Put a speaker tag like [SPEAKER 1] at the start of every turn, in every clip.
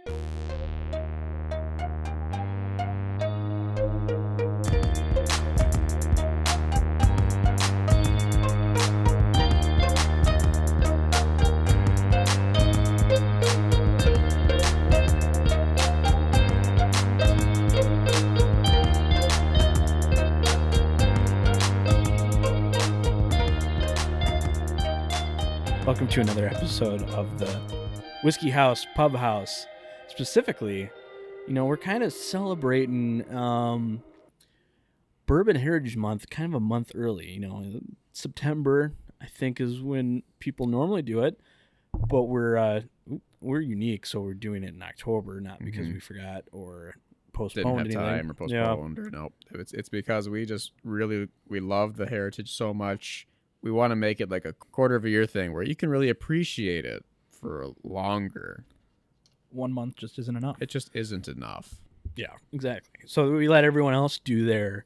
[SPEAKER 1] Welcome to another episode of the Whiskey House Pub House. Specifically, we're kind of celebrating Bourbon Heritage Month, kind of a month early. September, I think, is when people normally do it, but we're unique, so we're doing it in October, not because we forgot or postponed
[SPEAKER 2] didn't have
[SPEAKER 1] anything.
[SPEAKER 2] time or postponed or nope. It's because we just we love the heritage so much. We want to make it like a quarter of a year thing where you can really appreciate it for longer.
[SPEAKER 3] 1 month just isn't enough.
[SPEAKER 2] It just isn't enough.
[SPEAKER 1] Yeah, exactly. So we let everyone else do their,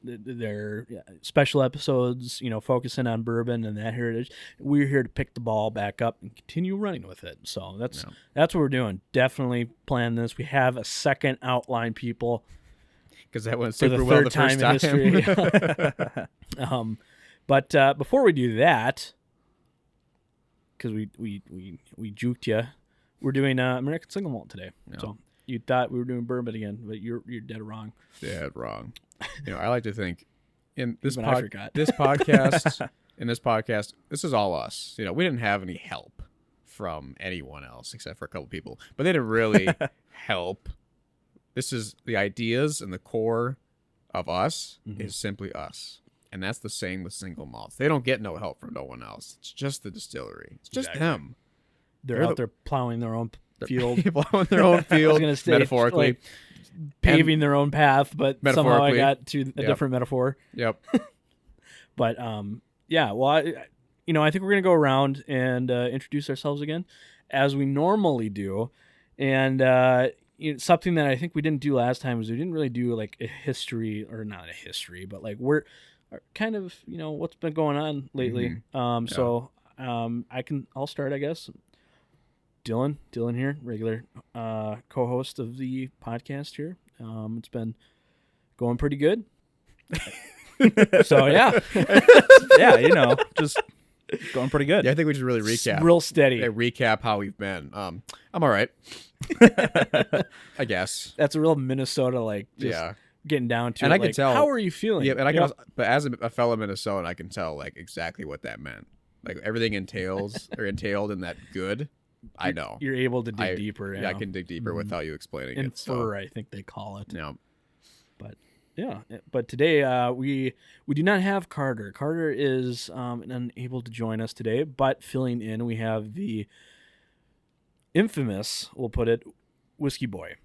[SPEAKER 1] their special episodes, focusing on bourbon and that heritage. We're here to pick the ball back up and continue running with it. So that's what we're doing. Definitely plan this. We have a second outline, people.
[SPEAKER 2] Because that went
[SPEAKER 1] for
[SPEAKER 2] super
[SPEAKER 1] the
[SPEAKER 2] well
[SPEAKER 1] third
[SPEAKER 2] the first
[SPEAKER 1] time in history. But before we do that, because we juked you, we're doing American Single Malt today.
[SPEAKER 2] No.
[SPEAKER 1] So you thought we were doing bourbon again, but you're dead wrong.
[SPEAKER 2] Dead wrong. I like to think in this
[SPEAKER 1] I forgot.
[SPEAKER 2] this podcast, this is all us. We didn't have any help from anyone else except for a couple people, but they didn't really help. This is the ideas and the core of us is simply us. And that's the same with single malts. They don't get no help from no one else. It's just the distillery. It's just them.
[SPEAKER 1] They're out there plowing their own field.
[SPEAKER 2] Plowing their own field, metaphorically.
[SPEAKER 1] Like, paving their own path, but somehow I got to a different metaphor.
[SPEAKER 2] Yep.
[SPEAKER 1] But, well, I think we're going to go around and introduce ourselves again, as we normally do. And something that I think we didn't do last time was we didn't really do, like, a history, or not a history, but, like, we're kind of, what's been going on lately. So I'll start, I guess. Dylan here, regular co-host of the podcast here. It's been going pretty good. So yeah.
[SPEAKER 3] Just going pretty good.
[SPEAKER 2] Yeah, I think we should really recap.
[SPEAKER 1] It's real steady.
[SPEAKER 2] Recap how we've been. I'm all right. I guess.
[SPEAKER 1] That's a real Minnesota, getting down to
[SPEAKER 2] and
[SPEAKER 1] it.
[SPEAKER 2] I can tell.
[SPEAKER 1] How are you feeling?
[SPEAKER 2] Yeah, and I can also, but as a fellow Minnesotan, I can tell exactly what that meant. Like everything entailed in that good. I know.
[SPEAKER 1] You're able to dig deeper.
[SPEAKER 2] Yeah, I can dig deeper without you explaining it.
[SPEAKER 1] Infer, I think they call it.
[SPEAKER 2] Yeah.
[SPEAKER 1] But yeah, but today we do not have Carter. Carter is unable to join us today, but filling in we have the infamous, we'll put it, Whiskey Boy.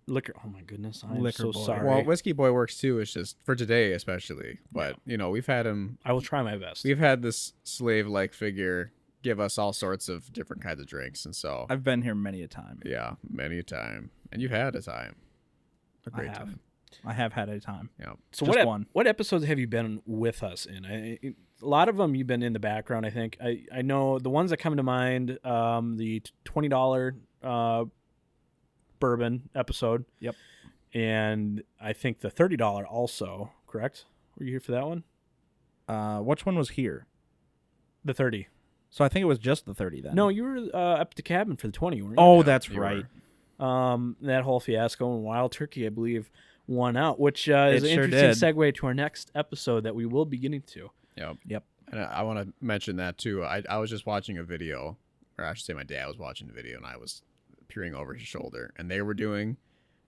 [SPEAKER 2] Liquor.
[SPEAKER 1] Oh my goodness, I'm so
[SPEAKER 3] Boy.
[SPEAKER 1] sorry.
[SPEAKER 2] Well, Whiskey Boy works too. It's just for today, especially. But we've had him.
[SPEAKER 1] I will try my best.
[SPEAKER 2] We've had this slave-like figure give us all sorts of different kinds of drinks, and so
[SPEAKER 3] I've been here many a time.
[SPEAKER 2] Yeah, many a time, and you've had a time. A great time.
[SPEAKER 3] I have had a time.
[SPEAKER 2] Yeah.
[SPEAKER 1] So
[SPEAKER 3] just
[SPEAKER 1] what episodes have you been with us in? A lot of them you've been in the background. I think I know the ones that come to mind. The $20 bourbon episode.
[SPEAKER 3] Yep.
[SPEAKER 1] And I think the $30 also. Correct? Were you here for that one?
[SPEAKER 3] Which one was here?
[SPEAKER 1] The 30.
[SPEAKER 3] So I think it was just the 30 then.
[SPEAKER 1] No, you were up at the cabin for the 20, weren't you?
[SPEAKER 3] Oh, that's right.
[SPEAKER 1] That whole fiasco and Wild Turkey, I believe, won out, which is an interesting segue to our next episode that we will be getting to.
[SPEAKER 2] Yep. And I want to mention that too. I was just watching a video, or I should say my dad was watching the video, and I was peering over his shoulder, and they were doing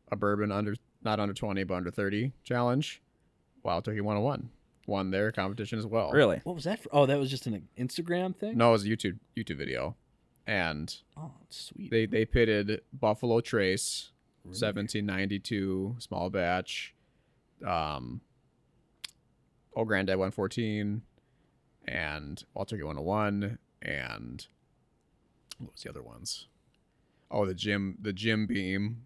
[SPEAKER 2] a bourbon not under 20 but under 30 challenge. Wild Turkey 101 won their competition as well.
[SPEAKER 3] Really?
[SPEAKER 1] What was that for? Oh, that was just an Instagram thing?
[SPEAKER 2] No, it was a YouTube video. And
[SPEAKER 1] sweet.
[SPEAKER 2] They pitted Buffalo Trace, 1792 small batch, Old Granddad 114, and Wild Turkey 101, and what was the other ones? Oh, the Jim Beam.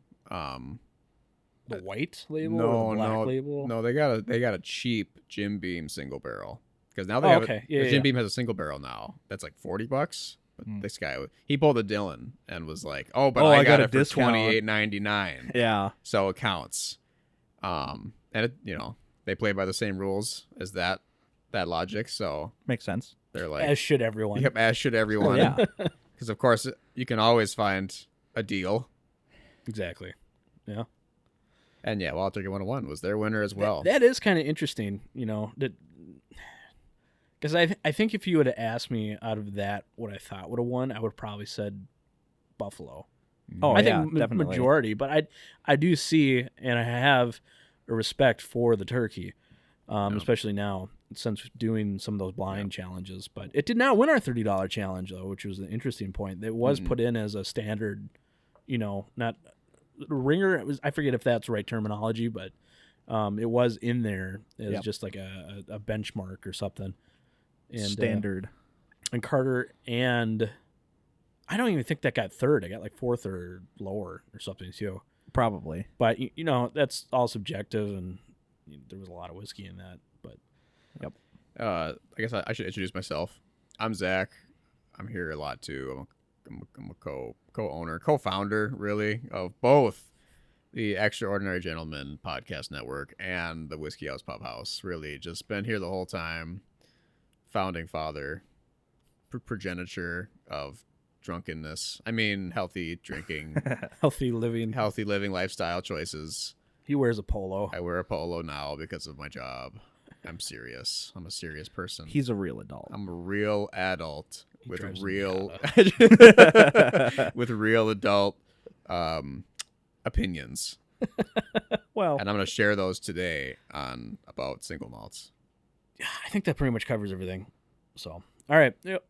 [SPEAKER 1] The white label or the black label?
[SPEAKER 2] No, they got a cheap Jim Beam single barrel because now they have
[SPEAKER 1] okay.
[SPEAKER 2] the Jim Beam has a single barrel now that's like $40. But this guy, he pulled a Dylan and was like, "Oh, but
[SPEAKER 3] Oh,
[SPEAKER 2] I
[SPEAKER 3] I
[SPEAKER 2] got
[SPEAKER 3] got a
[SPEAKER 2] it for
[SPEAKER 3] discount."
[SPEAKER 2] $28.99,
[SPEAKER 3] Yeah.
[SPEAKER 2] so it counts." And it, they play by the same rules as that logic, so
[SPEAKER 3] Makes sense.
[SPEAKER 2] they're like,
[SPEAKER 1] As should everyone.
[SPEAKER 2] "Yep, as should everyone."
[SPEAKER 3] Yeah.
[SPEAKER 2] Because of course you can always find a deal.
[SPEAKER 1] Exactly. Yeah.
[SPEAKER 2] And yeah, Wild Turkey 101 was their winner as well.
[SPEAKER 1] That is kind of interesting, because I think if you would have asked me out of that what I thought would have won, I would have probably said Buffalo.
[SPEAKER 3] Oh,
[SPEAKER 1] I
[SPEAKER 3] yeah,
[SPEAKER 1] think
[SPEAKER 3] definitely.
[SPEAKER 1] majority, but I do see and I have a respect for the turkey, especially now since doing some of those blind challenges. But it did not win our $30 challenge though, which was an interesting point. It was put in as a standard, not ringer. It was, I forget if that's the right terminology, but it was in there as just like a benchmark or something. And,
[SPEAKER 3] Standard.
[SPEAKER 1] And Carter and I don't even think that got third. I got like fourth or lower or something too.
[SPEAKER 3] Probably.
[SPEAKER 1] But that's all subjective, and there was a lot of whiskey in that. But
[SPEAKER 2] I guess I should introduce myself. I'm Zach. I'm here a lot too. I'm a co-owner, co-founder, really, of both the Extraordinary Gentlemen Podcast Network and the Whiskey House Pub House. Really, just been here the whole time. Founding father, progenitor of drunkenness. I mean, healthy drinking,
[SPEAKER 1] healthy living.
[SPEAKER 2] lifestyle choices.
[SPEAKER 1] He wears a polo.
[SPEAKER 2] I wear a polo now because of my job. I'm serious. I'm a serious person.
[SPEAKER 3] He's a real adult.
[SPEAKER 2] I'm a real adult with
[SPEAKER 1] drives
[SPEAKER 2] real with real adult opinions.
[SPEAKER 3] Well,
[SPEAKER 2] And I'm going to share those today about single malts.
[SPEAKER 1] I think that pretty much covers everything. So, all right. Yep.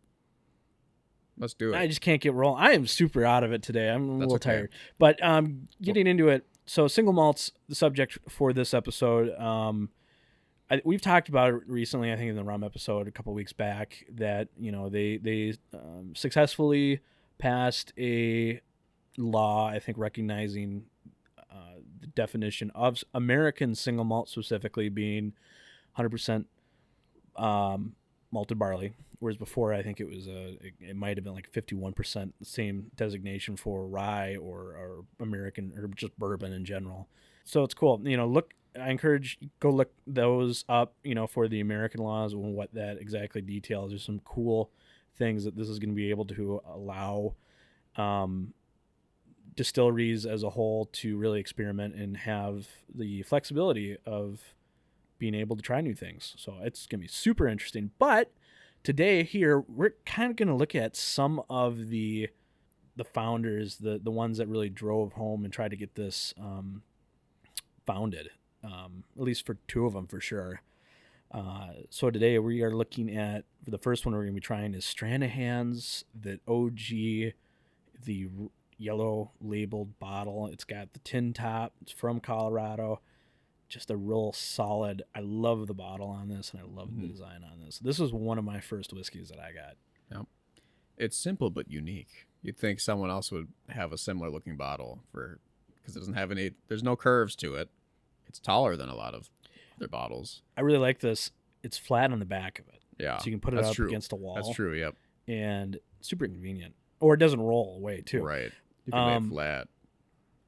[SPEAKER 2] Let's do it.
[SPEAKER 1] I just can't get rolling. I am super out of it today. I'm a little
[SPEAKER 2] okay.
[SPEAKER 1] tired. But getting into it. So single malts, the subject for this episode. We've talked about it recently, I think in the rum episode a couple weeks back, that they successfully passed a law, I think, recognizing the definition of American single malt specifically being 100% malted barley, whereas before I think it was it might have been like 51%, the same designation for rye or American or just bourbon in general. So it's cool. I encourage go look those up, for the American laws and what that exactly details. There's some cool things that this is going to be able to allow distilleries as a whole to really experiment and have the flexibility of being able to try new things. So it's going to be super interesting. But today here, we're kind of going to look at some of the founders, the ones that really drove home and tried to get this founded, at least for two of them for sure. So today we are looking at, for the first one we're going to be trying is Stranahan's, the OG, the yellow labeled bottle. It's got the tin top. It's from Colorado. Just a real solid. I love the bottle on this, and I love the design on this. This was one of my first whiskeys that I got.
[SPEAKER 2] Yep. It's simple but unique. You'd think someone else would have a similar looking bottle because it doesn't have any. There's no curves to it. It's taller than a lot of their bottles.
[SPEAKER 1] I really like this. It's flat on the back of it.
[SPEAKER 2] Yeah,
[SPEAKER 1] so you can put it up against a wall.
[SPEAKER 2] That's true. Yep.
[SPEAKER 1] And super convenient. Or it doesn't roll away too.
[SPEAKER 2] Right. You can lay it flat.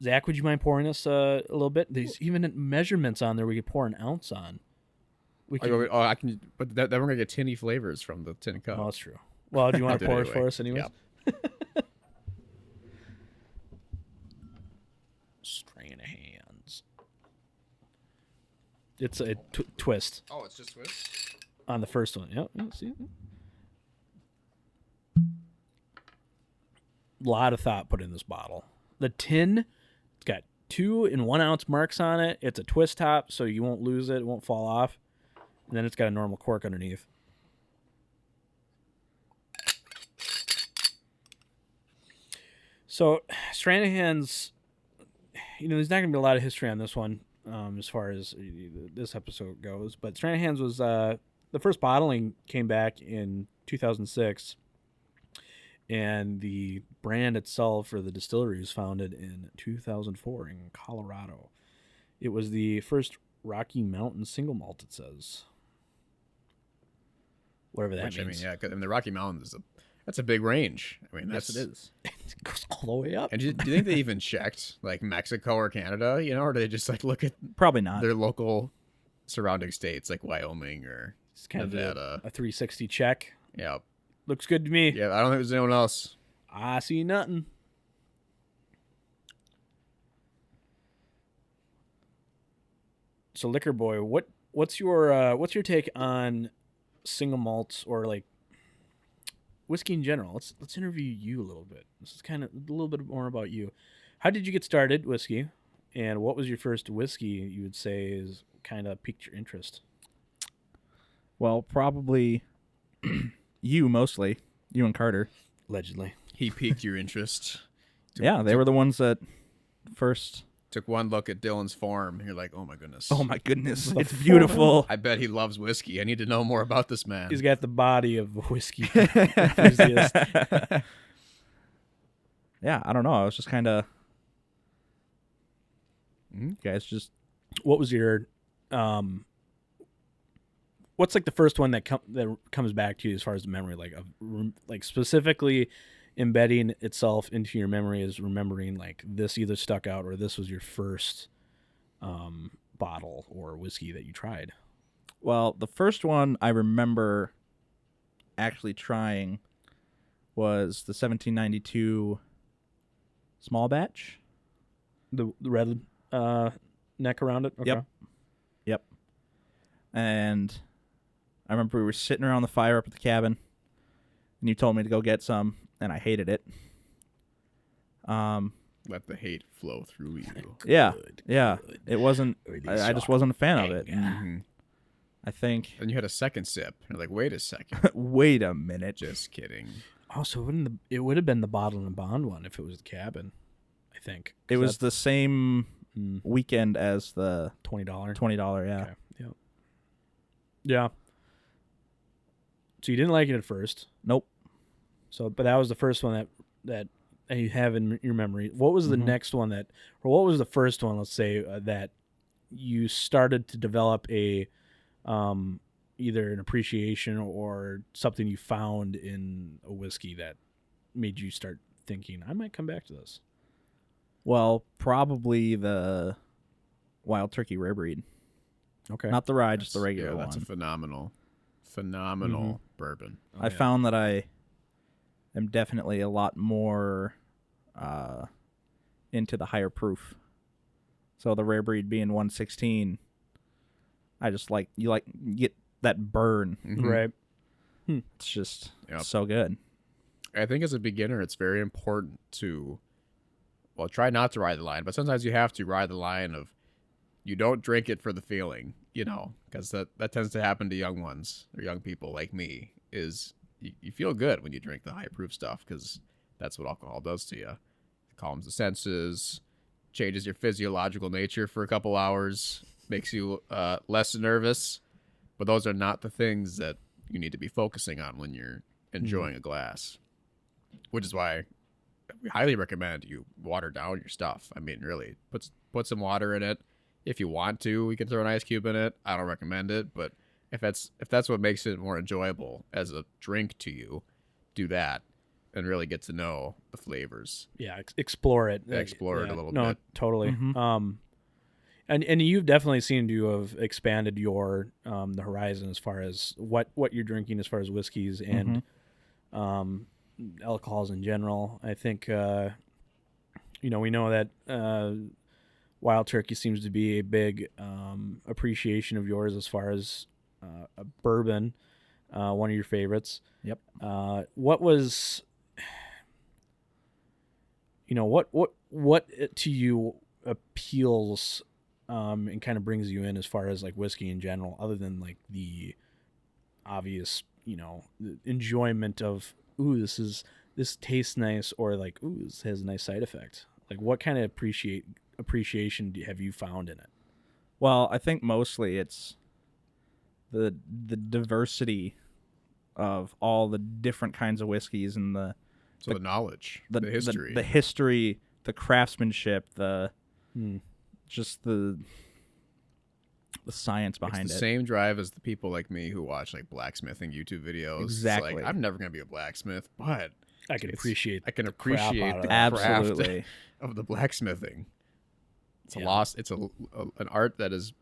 [SPEAKER 1] Zach, would you mind pouring us a little bit? There's even measurements on there we could pour an ounce on.
[SPEAKER 2] I can, but then we're gonna get tinny flavors from the tin cup.
[SPEAKER 1] Oh, that's true. Well, do you want to pour it
[SPEAKER 2] anyway.
[SPEAKER 1] for us anyways?
[SPEAKER 2] Yeah.
[SPEAKER 1] Stranahan's. It's a twist
[SPEAKER 2] Oh, it's just twist.
[SPEAKER 1] on the first one. Yep. See? A lot of thought put in this bottle. The tin, it's got 2 and 1 ounce marks on it. It's a twist top, so you won't lose it. It won't fall off. And then it's got a normal cork underneath. So Stranahan's, there's not going to be a lot of history on this one as far as this episode goes. But Stranahan's was, the first bottling came back in 2006. And the brand itself for the distillery was founded in 2004 in Colorado. It was the first Rocky Mountain single malt, it says. Whatever that means.
[SPEAKER 2] I mean, the Rocky Mountains is That's a big range. I mean,
[SPEAKER 3] Yes, it is.
[SPEAKER 1] It goes all the way up.
[SPEAKER 2] And do you think they even checked like Mexico or Canada, or do they just like look at
[SPEAKER 3] Probably not.
[SPEAKER 2] their local surrounding states like Wyoming or
[SPEAKER 1] It's kind of
[SPEAKER 2] Nevada?
[SPEAKER 1] a 360 check.
[SPEAKER 2] Yeah.
[SPEAKER 1] Looks good to me.
[SPEAKER 2] Yeah, I don't think there's anyone else.
[SPEAKER 1] I see nothing. So, Liquor Boy, what's your take on single malts or like whiskey in general? Let's interview you a little bit. This is kind of a little bit more about you. How did you get started whiskey, and what was your first whiskey you would say is kind of piqued your interest?
[SPEAKER 3] Well, probably you mostly. You and Carter.
[SPEAKER 1] Allegedly.
[SPEAKER 2] He piqued your interest.
[SPEAKER 3] Yeah, they were the ones that first.
[SPEAKER 2] Took one look at Dylan's form. And you're like, oh my goodness.
[SPEAKER 3] Oh my goodness, it's beautiful.
[SPEAKER 2] I bet he loves whiskey. I need to know more about this man.
[SPEAKER 1] He's got the body of a whiskey enthusiast.
[SPEAKER 3] Yeah, I don't know. I was just kind of.
[SPEAKER 2] Mhm.
[SPEAKER 3] Guys, just
[SPEAKER 1] What was your what's like the first one that comes back to you as far as the memory, like specifically embedding itself into your memory as remembering like this either stuck out or this was your first bottle or whiskey that you tried?
[SPEAKER 3] well, the first one I remember actually trying was the 1792 small batch.
[SPEAKER 1] The red neck around it. Okay.
[SPEAKER 3] Yep. And I remember we were sitting around the fire up at the cabin, and you told me to go get some, and I hated it.
[SPEAKER 2] Let the hate flow through you.
[SPEAKER 3] Yeah,
[SPEAKER 1] Good,
[SPEAKER 3] yeah.
[SPEAKER 1] good.
[SPEAKER 3] It wasn't.
[SPEAKER 1] Really
[SPEAKER 3] I just
[SPEAKER 1] soft.
[SPEAKER 3] wasn't a fan of it.
[SPEAKER 2] Mhm.
[SPEAKER 3] I think.
[SPEAKER 2] And you had a second sip. You're like, wait a second.
[SPEAKER 3] Wait a minute.
[SPEAKER 2] Just kidding.
[SPEAKER 1] Oh, so it would have been the bottle and bond one if it was the cabin, I think.
[SPEAKER 3] It was the same weekend as the
[SPEAKER 1] $20.
[SPEAKER 3] $20. Yeah.
[SPEAKER 1] Okay. Yep. Yeah. So you didn't like it at first.
[SPEAKER 3] Nope.
[SPEAKER 1] So, but that was the first one that you have in your memory. What was the next one or what was the first one? Let's say that you started to develop a, either an appreciation or something you found in a whiskey that made you start thinking, I might come back to this.
[SPEAKER 3] Well, probably the Wild Turkey Rare Breed.
[SPEAKER 1] Okay.
[SPEAKER 3] Not the rye, just the
[SPEAKER 2] That's-
[SPEAKER 3] regular
[SPEAKER 2] yeah, that's
[SPEAKER 3] one.
[SPEAKER 2] a phenomenal bourbon.
[SPEAKER 1] Oh,
[SPEAKER 3] I found that I am definitely a lot more into the higher proof. So the Rare Breed being 116, I just you get that burn.
[SPEAKER 2] Mhm.
[SPEAKER 1] Right.
[SPEAKER 3] It's just
[SPEAKER 2] Yep.
[SPEAKER 3] so good.
[SPEAKER 2] I think as a beginner, it's very important to, well, try not to ride the line, but sometimes you have to ride the line of you don't drink it for the feeling, because that tends to happen to young ones or young people like me, is you feel good when you drink the high proof stuff because that's what alcohol does to you. It calms the senses, changes your physiological nature for a couple hours, makes you less nervous, but those are not the things that you need to be focusing on when you're enjoying a glass, which is why we highly recommend you water down your stuff. I mean, really, put some water in it. If you want to, we can throw an ice cube in it. I don't recommend it, but if that's what makes it more enjoyable as a drink to you, do that and really get to know the flavors.
[SPEAKER 1] Yeah. Explore it.
[SPEAKER 2] Explore it a little
[SPEAKER 1] no,
[SPEAKER 2] bit.
[SPEAKER 1] totally.
[SPEAKER 3] Mhm.
[SPEAKER 1] And you've definitely seemed to have expanded your the horizon as far as what you're drinking as far as whiskeys and alcohols in general. I think we know that Wild Turkey seems to be a big appreciation of yours as far as a bourbon, one of your favorites.
[SPEAKER 3] Yep.
[SPEAKER 1] What was what to you appeals and kind of brings you in as far as like whiskey in general, other than like the obvious, the enjoyment of, ooh, this tastes nice, or like, ooh, this has a nice side effect. Like, what kind of appreciation have you found in it?
[SPEAKER 3] Well, I think mostly it's the diversity of all the different kinds of whiskeys and the
[SPEAKER 2] knowledge, the history.
[SPEAKER 3] the history, the craftsmanship, just the science behind
[SPEAKER 2] it's the
[SPEAKER 3] it.
[SPEAKER 2] same drive as the people like me who watch like blacksmithing YouTube videos.
[SPEAKER 3] Exactly.
[SPEAKER 2] It's like, I'm never gonna be a blacksmith, but
[SPEAKER 1] I can appreciate.
[SPEAKER 2] I can
[SPEAKER 1] crap
[SPEAKER 2] appreciate
[SPEAKER 1] out of
[SPEAKER 2] the
[SPEAKER 1] that.
[SPEAKER 2] craft
[SPEAKER 3] Absolutely.
[SPEAKER 2] of the blacksmithing. It's a
[SPEAKER 1] Yeah.
[SPEAKER 2] lost. It's an art that has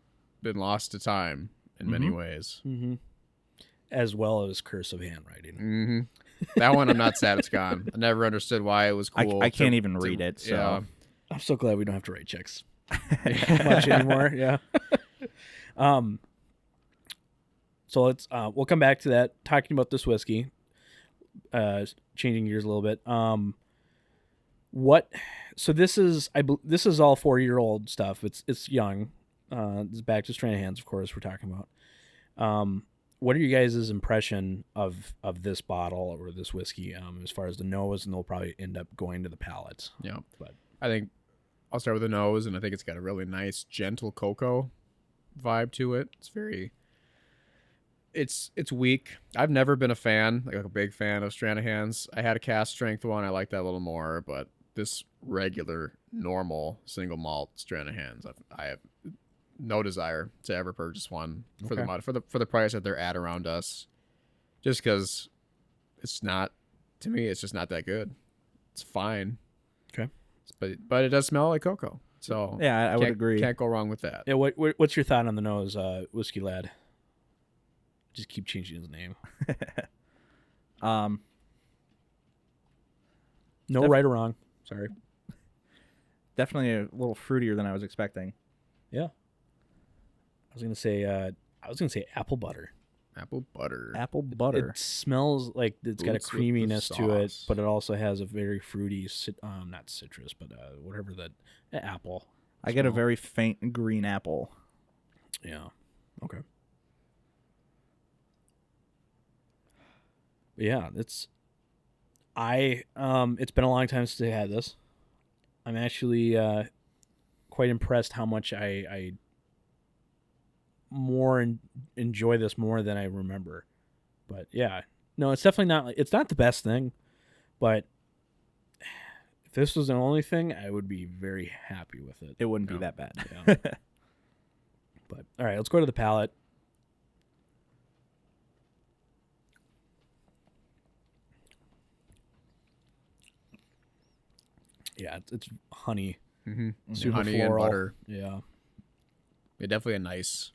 [SPEAKER 2] been lost to time in many ways.
[SPEAKER 1] Mm-hmm. As well as cursive handwriting.
[SPEAKER 2] Mm-hmm. That one I'm not sad it's gone. I never understood why it was cool.
[SPEAKER 3] I can't even read it. So
[SPEAKER 2] Yeah.
[SPEAKER 1] I'm so glad we don't have to write checks much anymore. Yeah. So let's we'll come back to that. Talking about this whiskey, changing gears a little bit. So this is this is all 4-year-old stuff. It's young. This is back to Stranahan's, of course. We're talking about. What are you guys' impression of this bottle or this whiskey as far as the nose, and they'll probably end up going to the palate.
[SPEAKER 2] Yeah.
[SPEAKER 1] But
[SPEAKER 2] I think I'll start with the nose, and I think it's got a really nice, gentle cocoa vibe to it. It's very. It's weak. I've never been a fan, like a big fan of Stranahan's. I had a cask strength one. I like that a little more, but this regular, normal single malt Stranahan's, I have no desire to ever purchase one for the price that they're at around us. Just because it's not, to me, it's just not that good. It's fine.
[SPEAKER 1] Okay.
[SPEAKER 2] But it does smell like cocoa. So
[SPEAKER 3] yeah, I would agree.
[SPEAKER 2] Can't go wrong with that.
[SPEAKER 1] yeah, what's your thought on the nose, Whiskey Lad? Just keep changing his name. No right or wrong. Sorry.
[SPEAKER 3] Definitely a little fruitier than I was expecting.
[SPEAKER 1] Yeah. I was gonna say apple butter.
[SPEAKER 2] Apple butter.
[SPEAKER 3] Apple butter.
[SPEAKER 1] It smells like it's got a
[SPEAKER 2] Boots with the
[SPEAKER 1] creaminess to it,
[SPEAKER 2] sauce.
[SPEAKER 1] but it also has a very fruity, not citrus, but whatever apple.
[SPEAKER 3] I get a
[SPEAKER 1] smell.
[SPEAKER 3] very faint green apple.
[SPEAKER 1] Yeah. Okay. But yeah, it's been a long time since I had this. I'm actually quite impressed how much I enjoy this more than I remember. But yeah, no, it's definitely it's not the best thing, but if this was the only thing, I would be very happy with it.
[SPEAKER 3] It wouldn't be that bad.
[SPEAKER 1] Yeah. But all right, let's go to the palate. Yeah, it's honey,
[SPEAKER 2] Mm-hmm.
[SPEAKER 1] super
[SPEAKER 2] Honey
[SPEAKER 1] floral.
[SPEAKER 2] and butter.
[SPEAKER 1] Yeah,
[SPEAKER 2] Yeah, definitely a nice,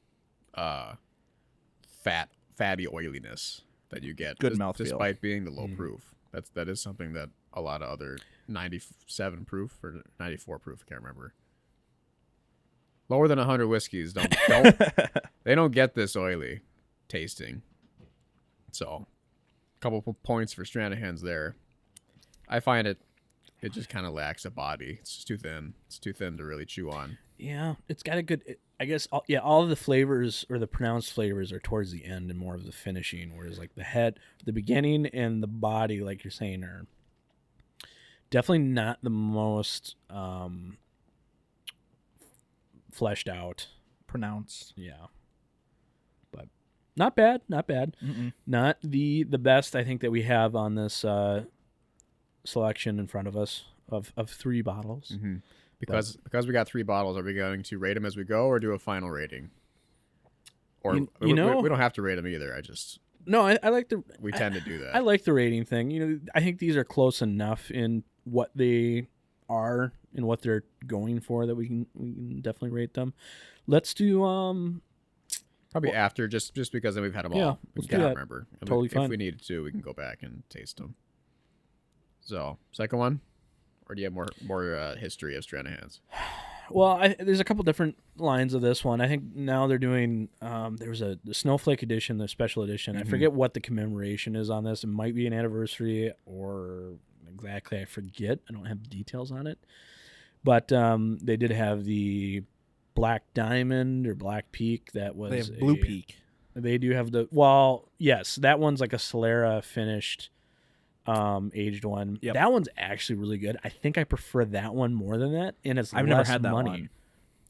[SPEAKER 2] fatty oiliness that you get.
[SPEAKER 3] Good mouthfeel.
[SPEAKER 2] despite being the low proof. That is something that a lot of other 97 proof or 94 proof, I can't remember. Lower than 100 whiskeys don't they don't get this oily tasting. So, a couple points for Stranahan's there. I find it just kind of lacks a body. It's just too thin. It's too thin to really chew on.
[SPEAKER 1] yeah, it's got a good. I guess all of the flavors or the pronounced flavors are towards the end and more of the finishing, whereas like the head, the beginning, and the body, like you're saying, are definitely not the most fleshed out.
[SPEAKER 3] Pronounced.
[SPEAKER 1] Yeah, but not bad.
[SPEAKER 3] Mm-mm.
[SPEAKER 1] Not the best I think that we have on this selection in front of us of 3 bottles.
[SPEAKER 2] Mm-hmm. Because we got 3 bottles, are we going to rate them as we go or do a final rating? Or we don't have to rate them either.
[SPEAKER 1] No, I like the.
[SPEAKER 2] We tend to do that.
[SPEAKER 1] I like the rating thing. You know, I think these are close enough in what they are and what they're going for that we can definitely rate them. Let's do
[SPEAKER 2] Probably after, just because then we've had them
[SPEAKER 1] Yeah,
[SPEAKER 2] all. We
[SPEAKER 1] let's
[SPEAKER 2] can
[SPEAKER 1] do that.
[SPEAKER 2] remember. And
[SPEAKER 1] Totally
[SPEAKER 2] if
[SPEAKER 1] fine.
[SPEAKER 2] we needed to, we can go back and taste them. So, second one? Or do you have more history of Stranahan's?
[SPEAKER 1] Well, there's a couple different lines of this one. I think now they're doing. There was the Snowflake edition, the special edition. I forget what the commemoration is on this. It might be an anniversary or exactly. I forget. I don't have the details on it. But they did have the Black Diamond or Black Peak. That was
[SPEAKER 3] They have Blue Peak.
[SPEAKER 1] They do have yes, that one's like a Solera finished. Aged one.
[SPEAKER 3] Yep.
[SPEAKER 1] That one's actually really good. I think I prefer that one more than that, and it's
[SPEAKER 3] I've
[SPEAKER 1] less
[SPEAKER 3] never had that
[SPEAKER 1] money.
[SPEAKER 3] one.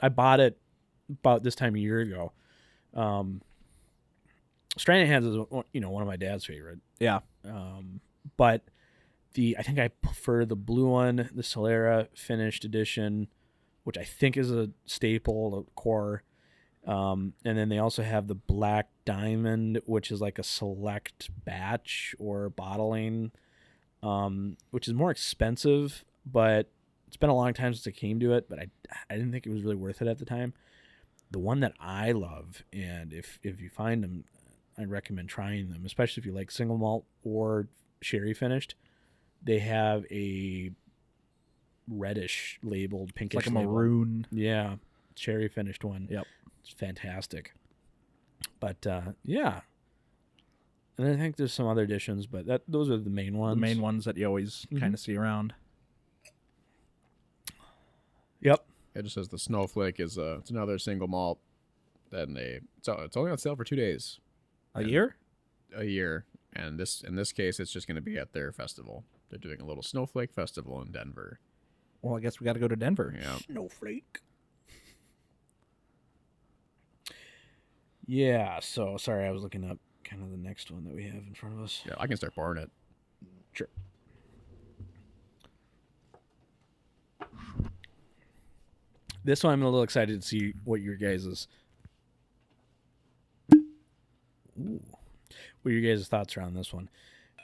[SPEAKER 1] I bought it about this time a year ago. Stranahan's is one of my dad's favorite.
[SPEAKER 3] Yeah.
[SPEAKER 1] But I think I prefer the blue one, the Solera finished edition, which I think is a staple, a core. And then they also have the Black Diamond, which is like a select batch or bottling, which is more expensive, but it's been a long time since I came to it, but I didn't think it was really worth it at the time. The one that I love, and if you find them, I'd recommend trying them, especially if you like single malt or sherry finished. They have a reddish labeled, pinkish,
[SPEAKER 3] It's like a
[SPEAKER 1] label.
[SPEAKER 3] maroon.
[SPEAKER 1] Yeah, cherry finished one.
[SPEAKER 3] Yep.
[SPEAKER 1] It's fantastic. But yeah, and I think there's some other additions, but those are the main ones.
[SPEAKER 3] The main ones that you always kind of see around.
[SPEAKER 1] Yep.
[SPEAKER 2] It just says the Snowflake is it's another single malt. Then it's only on sale for 2 days.
[SPEAKER 3] A year?
[SPEAKER 2] A year, and in this case, it's just going to be at their festival. They're doing a little Snowflake Festival in Denver.
[SPEAKER 3] Well, I guess we got to go to Denver.
[SPEAKER 2] Yeah.
[SPEAKER 1] Snowflake. Yeah, so sorry, I was looking up kind of the next one that we have in front of us.
[SPEAKER 2] Yeah, I can start pouring it.
[SPEAKER 1] Sure. This one I'm a little excited to see what your guys' thoughts are on this one.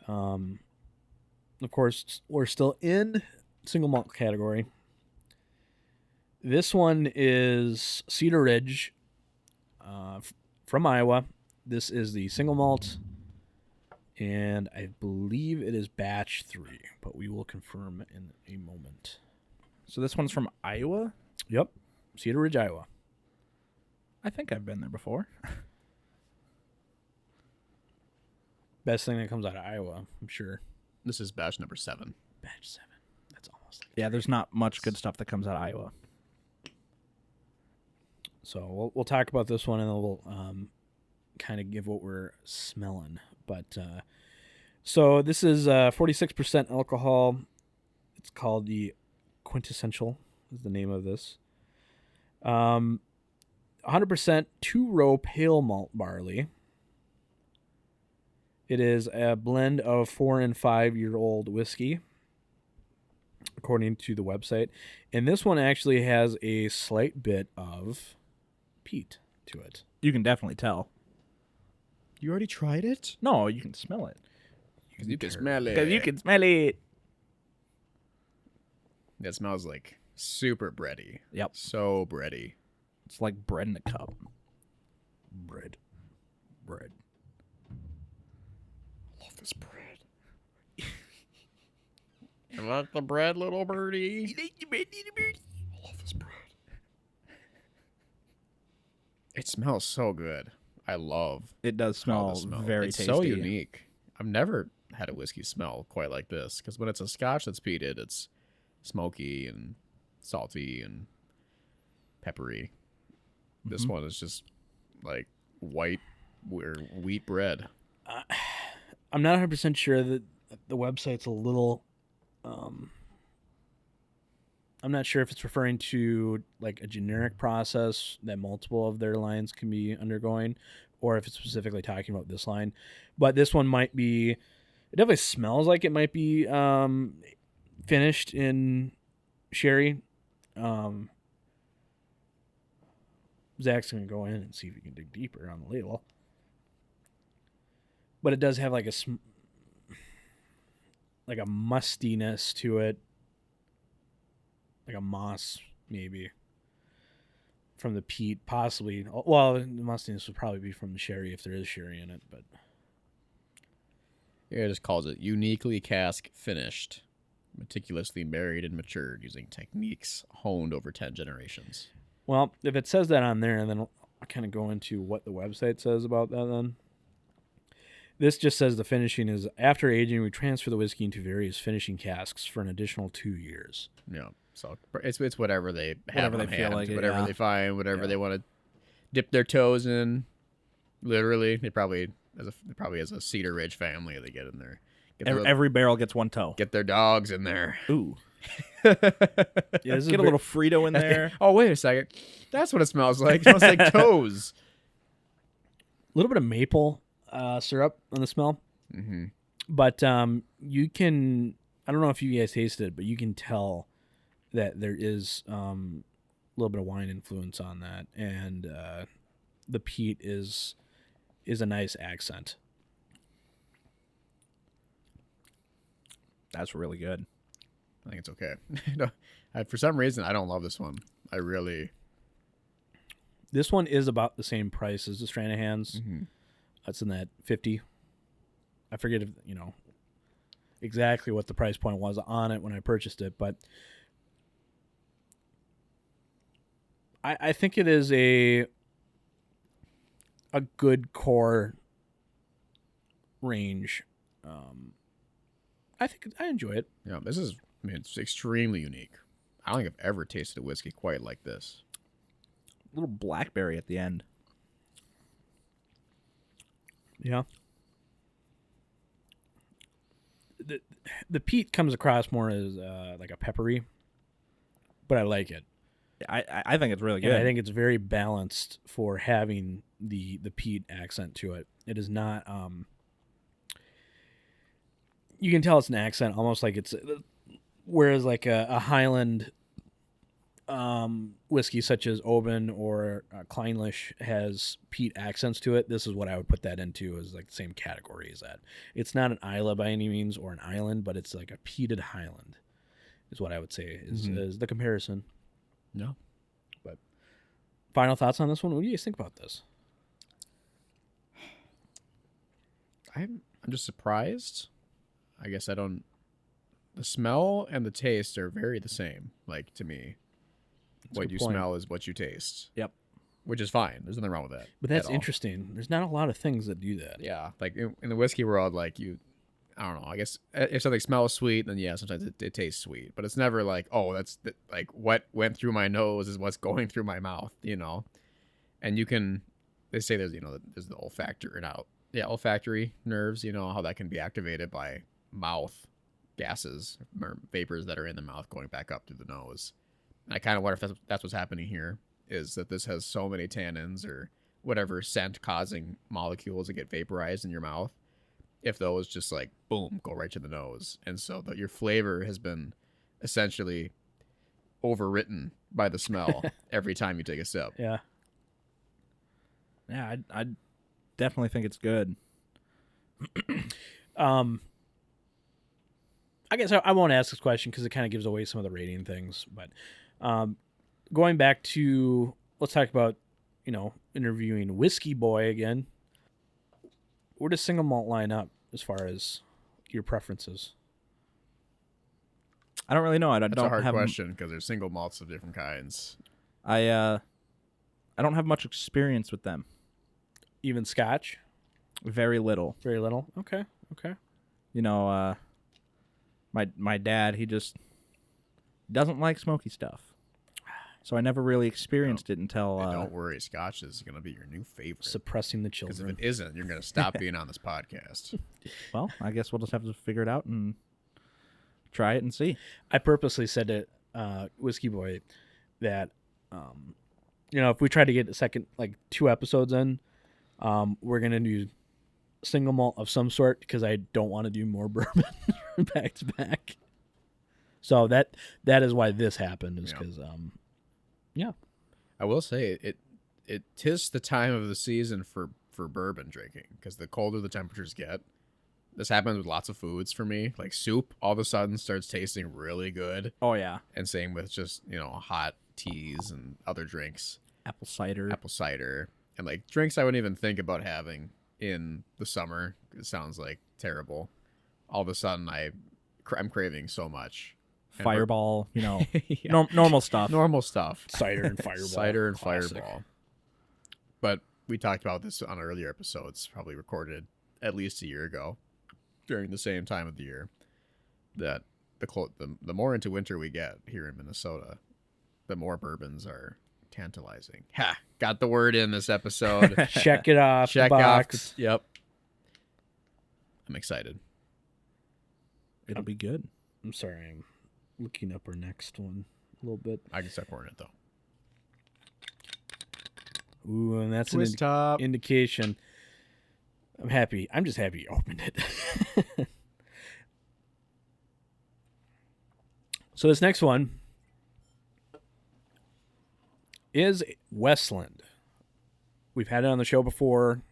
[SPEAKER 1] Of course, we're still in single malt category. This one is Cedar Ridge from Iowa. This is the single malt, and I believe it is batch 3, but we will confirm in a moment.
[SPEAKER 3] So this one's from Iowa?
[SPEAKER 1] Yep, Cedar Ridge, Iowa.
[SPEAKER 3] I think I've been there before.
[SPEAKER 1] Best thing that comes out of Iowa, I'm sure.
[SPEAKER 2] This is batch number 7.
[SPEAKER 1] Batch 7. That's almost like
[SPEAKER 3] Yeah, there's not much good stuff that comes out of Iowa.
[SPEAKER 1] So we'll talk about this one, and then we'll kind of give what we're smelling. But so this is 46% alcohol. It's called the Quintessential is the name of this. 100% 2-row pale malt barley. It is a blend of 4 and 5 year old whiskey, according to the website. And this one actually has a slight bit of peat to it.
[SPEAKER 3] You can definitely tell.
[SPEAKER 2] You already tried it?
[SPEAKER 3] No, you can smell it.
[SPEAKER 2] You can smell it.
[SPEAKER 3] Because you can smell it.
[SPEAKER 2] It smells like super bready.
[SPEAKER 3] Yep.
[SPEAKER 2] So bready.
[SPEAKER 3] It's like bread in a cup.
[SPEAKER 1] Bread.
[SPEAKER 2] I love this bread. You like the bread, little birdie? You like the bread, little birdie? I love this bread. It smells so good. I love
[SPEAKER 3] It does
[SPEAKER 2] how
[SPEAKER 3] smell
[SPEAKER 2] this smells.
[SPEAKER 3] very
[SPEAKER 2] it's
[SPEAKER 3] tasty.
[SPEAKER 2] so unique. I've never had a whiskey smell quite like this, because when it's a Scotch that's peated, it's smoky and salty and peppery. This one is just like white or wheat bread.
[SPEAKER 1] I'm not 100% sure that the website's a little... I'm not sure if it's referring to like a generic process that multiple of their lines can be undergoing, or if it's specifically talking about this line. But this one might be... It definitely smells like it might be finished in sherry. Zach's going to go in and see if he can dig deeper on the label. But it does have like a mustiness to it. Like a moss, maybe. From the peat, possibly. Well, the mustiness would probably be from the sherry if there is sherry in it, but...
[SPEAKER 2] Yeah, it just calls it uniquely cask finished, meticulously married and matured using techniques honed over 10 generations.
[SPEAKER 1] Well, if it says that on there, then I'll kind of go into what the website says about that then. This just says the finishing is, after aging, we transfer the whiskey into various finishing casks for an additional 2 years.
[SPEAKER 2] Yeah, so it's whatever they have
[SPEAKER 3] Whatever
[SPEAKER 2] on
[SPEAKER 3] they feel
[SPEAKER 2] hand,
[SPEAKER 3] like it,
[SPEAKER 2] whatever
[SPEAKER 3] yeah.
[SPEAKER 2] they find, whatever they want to dip their toes in. Literally, they probably as a Cedar Ridge family, they get in there.
[SPEAKER 3] Every barrel gets one toe.
[SPEAKER 2] Get their dogs in there.
[SPEAKER 3] Ooh.
[SPEAKER 1] Yeah, this is
[SPEAKER 3] Get a little Frito in there.
[SPEAKER 2] Oh, wait a second. That's what it smells like. It smells like toes.
[SPEAKER 1] little bit of maple syrup on the smell.
[SPEAKER 2] Mm-hmm.
[SPEAKER 1] But you can... I don't know if you guys tasted it, but you can tell that there is a little bit of wine influence on that. And the peat is a nice accent.
[SPEAKER 3] That's really good.
[SPEAKER 2] I think it's okay. No, for some reason, I don't love this one. I really.
[SPEAKER 1] This one is about the same price as the Stranahan's. It's in that 50. I forget if exactly what the price point was on it when I purchased it, but I think it is a good core range. I think I enjoy it.
[SPEAKER 2] Yeah, this is. I mean, it's extremely unique. I don't think I've ever tasted a whiskey quite like this.
[SPEAKER 3] A little blackberry at the end.
[SPEAKER 1] Yeah. The peat comes across more as like a peppery, but I like it.
[SPEAKER 3] I think it's really good.
[SPEAKER 1] Yeah, I think it's very balanced for having the peat accent to it. It is not. You can tell it's an accent, almost like it's. Whereas like a Highland whiskey such as Oban or Kleinlich has peat accents to it, this is what I would put that into, as like the same category as that. It's not an Isla by any means or an island, but it's like a peated Highland is what I would say is the comparison.
[SPEAKER 2] No.
[SPEAKER 1] But final thoughts on this one? What do you guys think about this?
[SPEAKER 2] I'm just surprised. I guess I don't. The smell and the taste are very the same. Like, to me, what you smell is what you taste.
[SPEAKER 3] Yep.
[SPEAKER 2] Which is fine. There's nothing wrong with that.
[SPEAKER 1] But that's interesting. There's not a lot of things that do that.
[SPEAKER 2] Yeah. Like in the whiskey world, like I don't know. I guess if something smells sweet, then yeah, sometimes it tastes sweet. But it's never like, oh, like what went through my nose is what's going through my mouth, And they say there's the olfactory nerves, how that can be activated by mouth gases or vapors that are in the mouth going back up through the nose. And I kind of wonder if that's what's happening here, is that this has so many tannins or whatever scent causing molecules that get vaporized in your mouth. If those just like, boom, go right to the nose. And so that your flavor has been essentially overwritten by the smell every time you take a sip.
[SPEAKER 1] Yeah.
[SPEAKER 3] Yeah, I definitely think it's good.
[SPEAKER 1] I guess I won't ask this question because it kind of gives away some of the rating things. But going back to, let's talk about, interviewing Whiskey Boy again. Where does single malt line up as far as your preferences?
[SPEAKER 3] I don't really know.
[SPEAKER 2] That's a hard question because there's single malts of different kinds.
[SPEAKER 3] I don't have much experience with them.
[SPEAKER 1] Even Scotch?
[SPEAKER 3] Very little.
[SPEAKER 1] Very little. Okay.
[SPEAKER 3] My dad, he just doesn't like smoky stuff. So I never really experienced it until...
[SPEAKER 2] don't worry, Scotch is going to be your new favorite.
[SPEAKER 1] Suppressing the
[SPEAKER 2] Because
[SPEAKER 1] children.
[SPEAKER 2] if it isn't, you're going to stop being on this podcast.
[SPEAKER 3] Well, I guess we'll just have to figure it out and try it and see.
[SPEAKER 1] I purposely said to Whiskey Boy that, if we try to get a second, 2 episodes in, we're going to do single malt of some sort because I don't want to do more bourbon back to back. So that is why this happened, is because
[SPEAKER 2] I will say it tis the time of the season for bourbon drinking, because the colder the temperatures get. This happens with lots of foods for me. Like soup all of a sudden starts tasting really good.
[SPEAKER 3] Oh yeah.
[SPEAKER 2] And same with just hot teas and other drinks.
[SPEAKER 3] Apple cider and like drinks I wouldn't even think about having in the summer. It sounds like terrible. All of a sudden I'm craving so much. Fireball,
[SPEAKER 2] Yeah.
[SPEAKER 3] normal stuff.
[SPEAKER 2] Normal stuff.
[SPEAKER 1] cider and fireball.
[SPEAKER 2] Cider and
[SPEAKER 1] Classic.
[SPEAKER 2] fireball. But we talked about this on earlier episodes, probably recorded at least a year ago, during the same time of the year, that the more into winter we get here in Minnesota, the more bourbons are tantalizing. Ha! Got the word in this episode.
[SPEAKER 1] Check it off.
[SPEAKER 2] Check
[SPEAKER 1] the
[SPEAKER 2] off.
[SPEAKER 1] box.
[SPEAKER 2] Yep. I'm excited.
[SPEAKER 3] It'll be good.
[SPEAKER 1] I'm sorry. I'm looking up our next one a little bit.
[SPEAKER 2] I can start pouring it though.
[SPEAKER 1] Ooh, and that's
[SPEAKER 2] Twist
[SPEAKER 1] an
[SPEAKER 2] top.
[SPEAKER 1] indication. I'm happy. I'm just happy you opened it. So this next one is Westland. we've had it on the show before.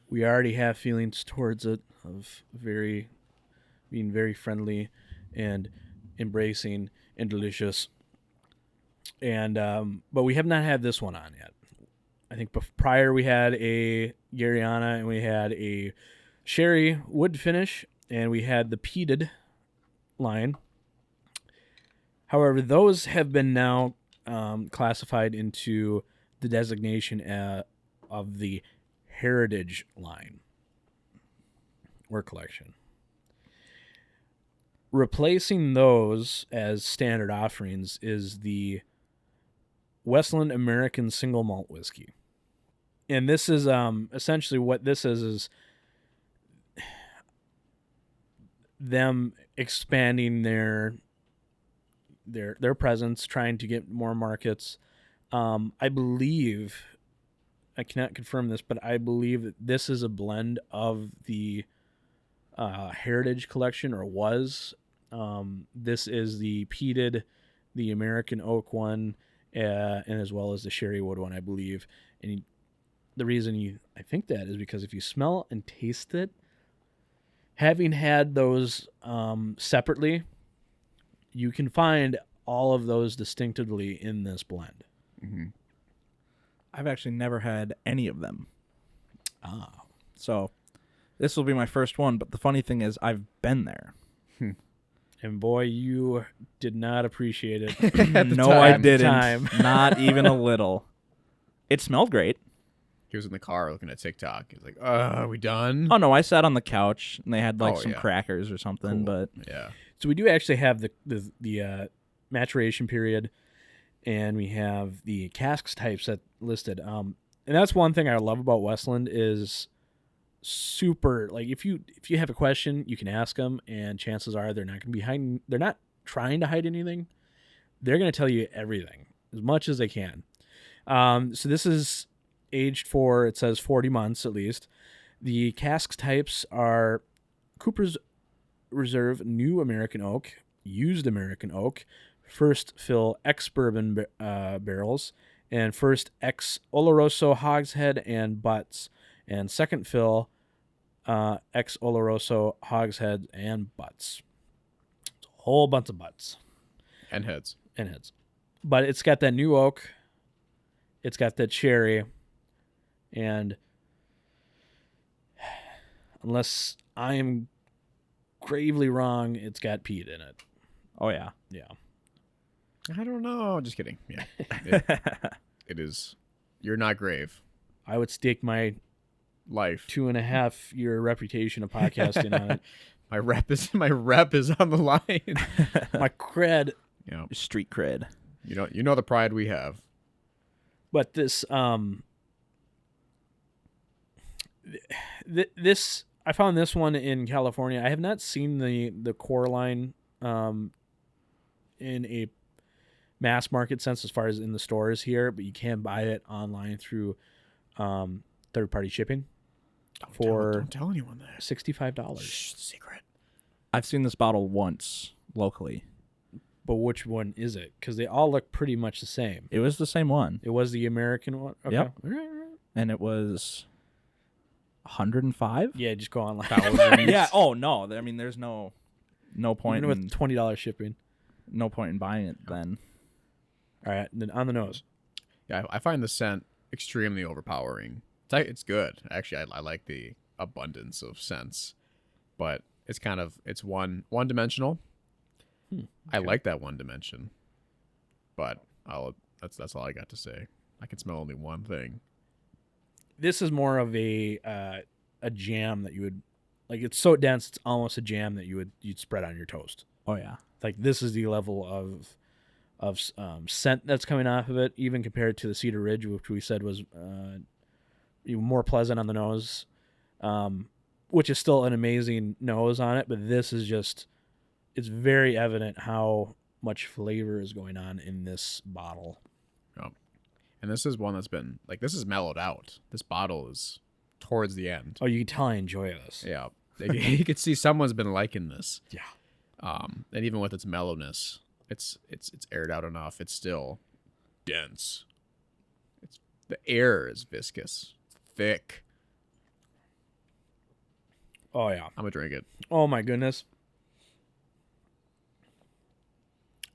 [SPEAKER 1] We already have feelings towards it of being very friendly and embracing and delicious. And but we have not had this one on yet. I think prior we had a Garyana and we had a sherry wood finish and we had the peated line. However, those have been now classified into the designation of the heritage line or collection. Replacing those as standard offerings is the Westland American Single Malt Whiskey. And this is essentially what this is them expanding their presence, trying to get more markets. I believe, I cannot confirm this, but I believe that this is a blend of the Heritage Collection, or was. This is the peated, the American Oak one, and as well as the Sherry Wood one, I believe. And the reason I think that is because if you smell and taste it, having had those separately, you can find all of those distinctively in this blend.
[SPEAKER 3] Mm-hmm.
[SPEAKER 4] I've actually never had any of them.
[SPEAKER 1] Ah.
[SPEAKER 4] So this will be my first one, but the funny thing is I've been there.
[SPEAKER 1] And boy, you did not appreciate it.
[SPEAKER 4] No, I didn't.
[SPEAKER 1] Time.
[SPEAKER 4] Not even a little. It smelled great.
[SPEAKER 3] He was in the car looking at TikTok. He's like, are we done?
[SPEAKER 4] Oh, no, I sat on the couch, and they had some
[SPEAKER 3] yeah.
[SPEAKER 4] crackers or something,
[SPEAKER 3] Cool.
[SPEAKER 4] but...
[SPEAKER 3] Yeah.
[SPEAKER 1] So we do actually have the maturation period, and we have the casks types that listed. And that's one thing I love about Westland is super, like, if you have a question, you can ask them, and chances are they're not going to be hiding. They're not trying to hide anything. They're going to tell you everything as much as they can. So this is aged for, it says 40 months at least. The cask types are Cooper's Reserve New American Oak, Used American Oak, First Fill ex-bourbon barrels, and First ex Oloroso Hogshead and Butts, and Second Fill ex Oloroso Hogshead and Butts. It's a whole bunch of butts.
[SPEAKER 3] And heads.
[SPEAKER 1] And heads. But it's got that new oak. It's got that cherry. And unless I am gravely wrong, it's got peat in it.
[SPEAKER 4] Oh, yeah.
[SPEAKER 1] Yeah.
[SPEAKER 3] I don't know. Just kidding. Yeah. It is. You're not grave.
[SPEAKER 1] I would stake my
[SPEAKER 3] Life.
[SPEAKER 1] 2.5-year reputation of podcasting on it.
[SPEAKER 3] My rep is on the line.
[SPEAKER 1] My cred.
[SPEAKER 3] Yeah.
[SPEAKER 4] Street cred.
[SPEAKER 3] You know the pride we have.
[SPEAKER 1] But this this I found this one in California. I have not seen the core line in a mass market sense as far as in the stores here, but you can buy it online through third-party shipping
[SPEAKER 3] Don't tell anyone that.
[SPEAKER 1] $65.
[SPEAKER 3] Shh, secret.
[SPEAKER 4] I've seen this bottle once locally.
[SPEAKER 1] But which one is it? Because they all look pretty much the same.
[SPEAKER 4] It was the same one.
[SPEAKER 1] It was the American one? Okay.
[SPEAKER 4] Yep.
[SPEAKER 1] All right.
[SPEAKER 4] And it was 105?
[SPEAKER 1] Yeah, just go online.
[SPEAKER 4] Yeah. Oh, no. I mean, there's no point
[SPEAKER 1] Even
[SPEAKER 4] in,
[SPEAKER 1] with $20 shipping.
[SPEAKER 4] no point in buying it then.
[SPEAKER 1] All right, then on the nose.
[SPEAKER 3] Yeah, I find the scent extremely overpowering. It's good. Actually, I like the abundance of scents, but it's one-dimensional. I like that one dimension, but that's all I got to say. I can smell only one thing.
[SPEAKER 1] This is more of a jam that you would like. It's so dense, it's almost a jam that you'd spread on your toast.
[SPEAKER 4] Oh, yeah.
[SPEAKER 1] Like this is the level of scent that's coming off of it, even compared to the Cedar Ridge, which we said was even more pleasant on the nose, which is still an amazing nose on it. But this is just, it's very evident how much flavor is going on in this bottle.
[SPEAKER 3] Oh. And this is one that's been, like, this is mellowed out. This bottle is towards the end.
[SPEAKER 1] Oh, you can tell I enjoy this.
[SPEAKER 3] Yeah. You could see someone's been liking this.
[SPEAKER 1] Yeah.
[SPEAKER 3] And even with its mellowness, it's aired out enough. It's still dense.
[SPEAKER 2] The air is viscous, thick.
[SPEAKER 1] Oh yeah.
[SPEAKER 2] I'm gonna drink it.
[SPEAKER 1] Oh my goodness.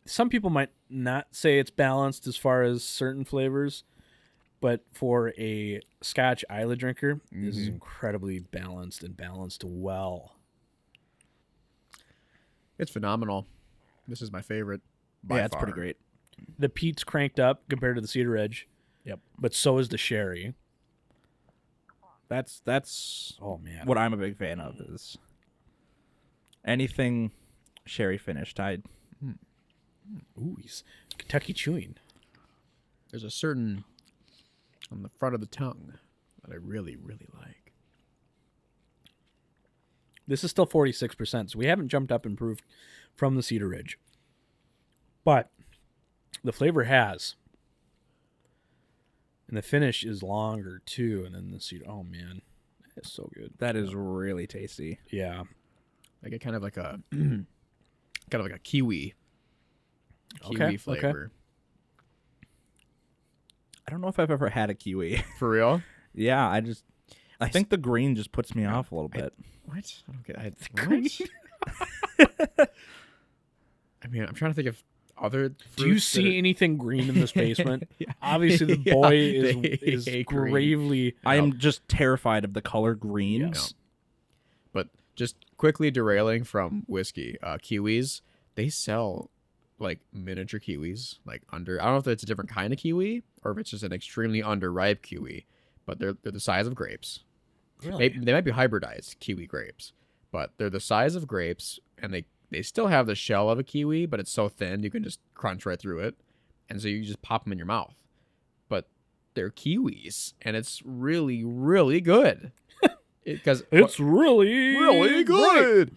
[SPEAKER 1] Some people might not say it's balanced as far as certain flavors, but for a Scotch Islay drinker, this is incredibly balanced and balanced well.
[SPEAKER 2] It's phenomenal. This is my favorite. By
[SPEAKER 4] Yeah, it's
[SPEAKER 2] far.
[SPEAKER 4] pretty great.
[SPEAKER 1] The peat's cranked up compared to the Cedar Ridge.
[SPEAKER 4] Yep.
[SPEAKER 1] But so is the sherry.
[SPEAKER 4] That's
[SPEAKER 1] Oh man.
[SPEAKER 4] what I'm a big fan of is anything sherry finished.
[SPEAKER 1] Ooh, he's Kentucky chewing.
[SPEAKER 2] There's a certain on the front of the tongue that I really, really like.
[SPEAKER 1] This is still 46%, so we haven't jumped up and improved from the Cedar Ridge. But the flavor has. And the finish is longer too, and then the Cedar. Oh man, it's so good.
[SPEAKER 4] That is really tasty.
[SPEAKER 1] Yeah.
[SPEAKER 2] I get kind of like a kiwi
[SPEAKER 1] Okay,
[SPEAKER 2] flavor.
[SPEAKER 4] I don't know if I've ever had a kiwi.
[SPEAKER 2] For real?
[SPEAKER 4] Yeah, I think the green just puts me off a little bit.
[SPEAKER 2] What? I don't get what? I mean, I'm trying to think of other fruits.
[SPEAKER 1] Do you see anything green in this basement? Obviously, the
[SPEAKER 2] Yeah,
[SPEAKER 1] boy
[SPEAKER 2] they
[SPEAKER 1] is
[SPEAKER 2] hate green.
[SPEAKER 1] gravely.
[SPEAKER 4] I am just terrified of the color green.
[SPEAKER 1] Yes.
[SPEAKER 2] But just quickly derailing from whiskey, kiwis, they sell like miniature kiwis, like I don't know if it's a different kind of kiwi or if it's just an extremely underripe kiwi, but they're the size of grapes.
[SPEAKER 1] Really?
[SPEAKER 2] They might be hybridized kiwi grapes, but they're the size of grapes, and they still have the shell of a kiwi, but it's so thin you can just crunch right through it, and so you just pop them in your mouth. But they're kiwis, and it's really, really good. Because
[SPEAKER 1] It's really,
[SPEAKER 2] really
[SPEAKER 1] great.
[SPEAKER 2] good.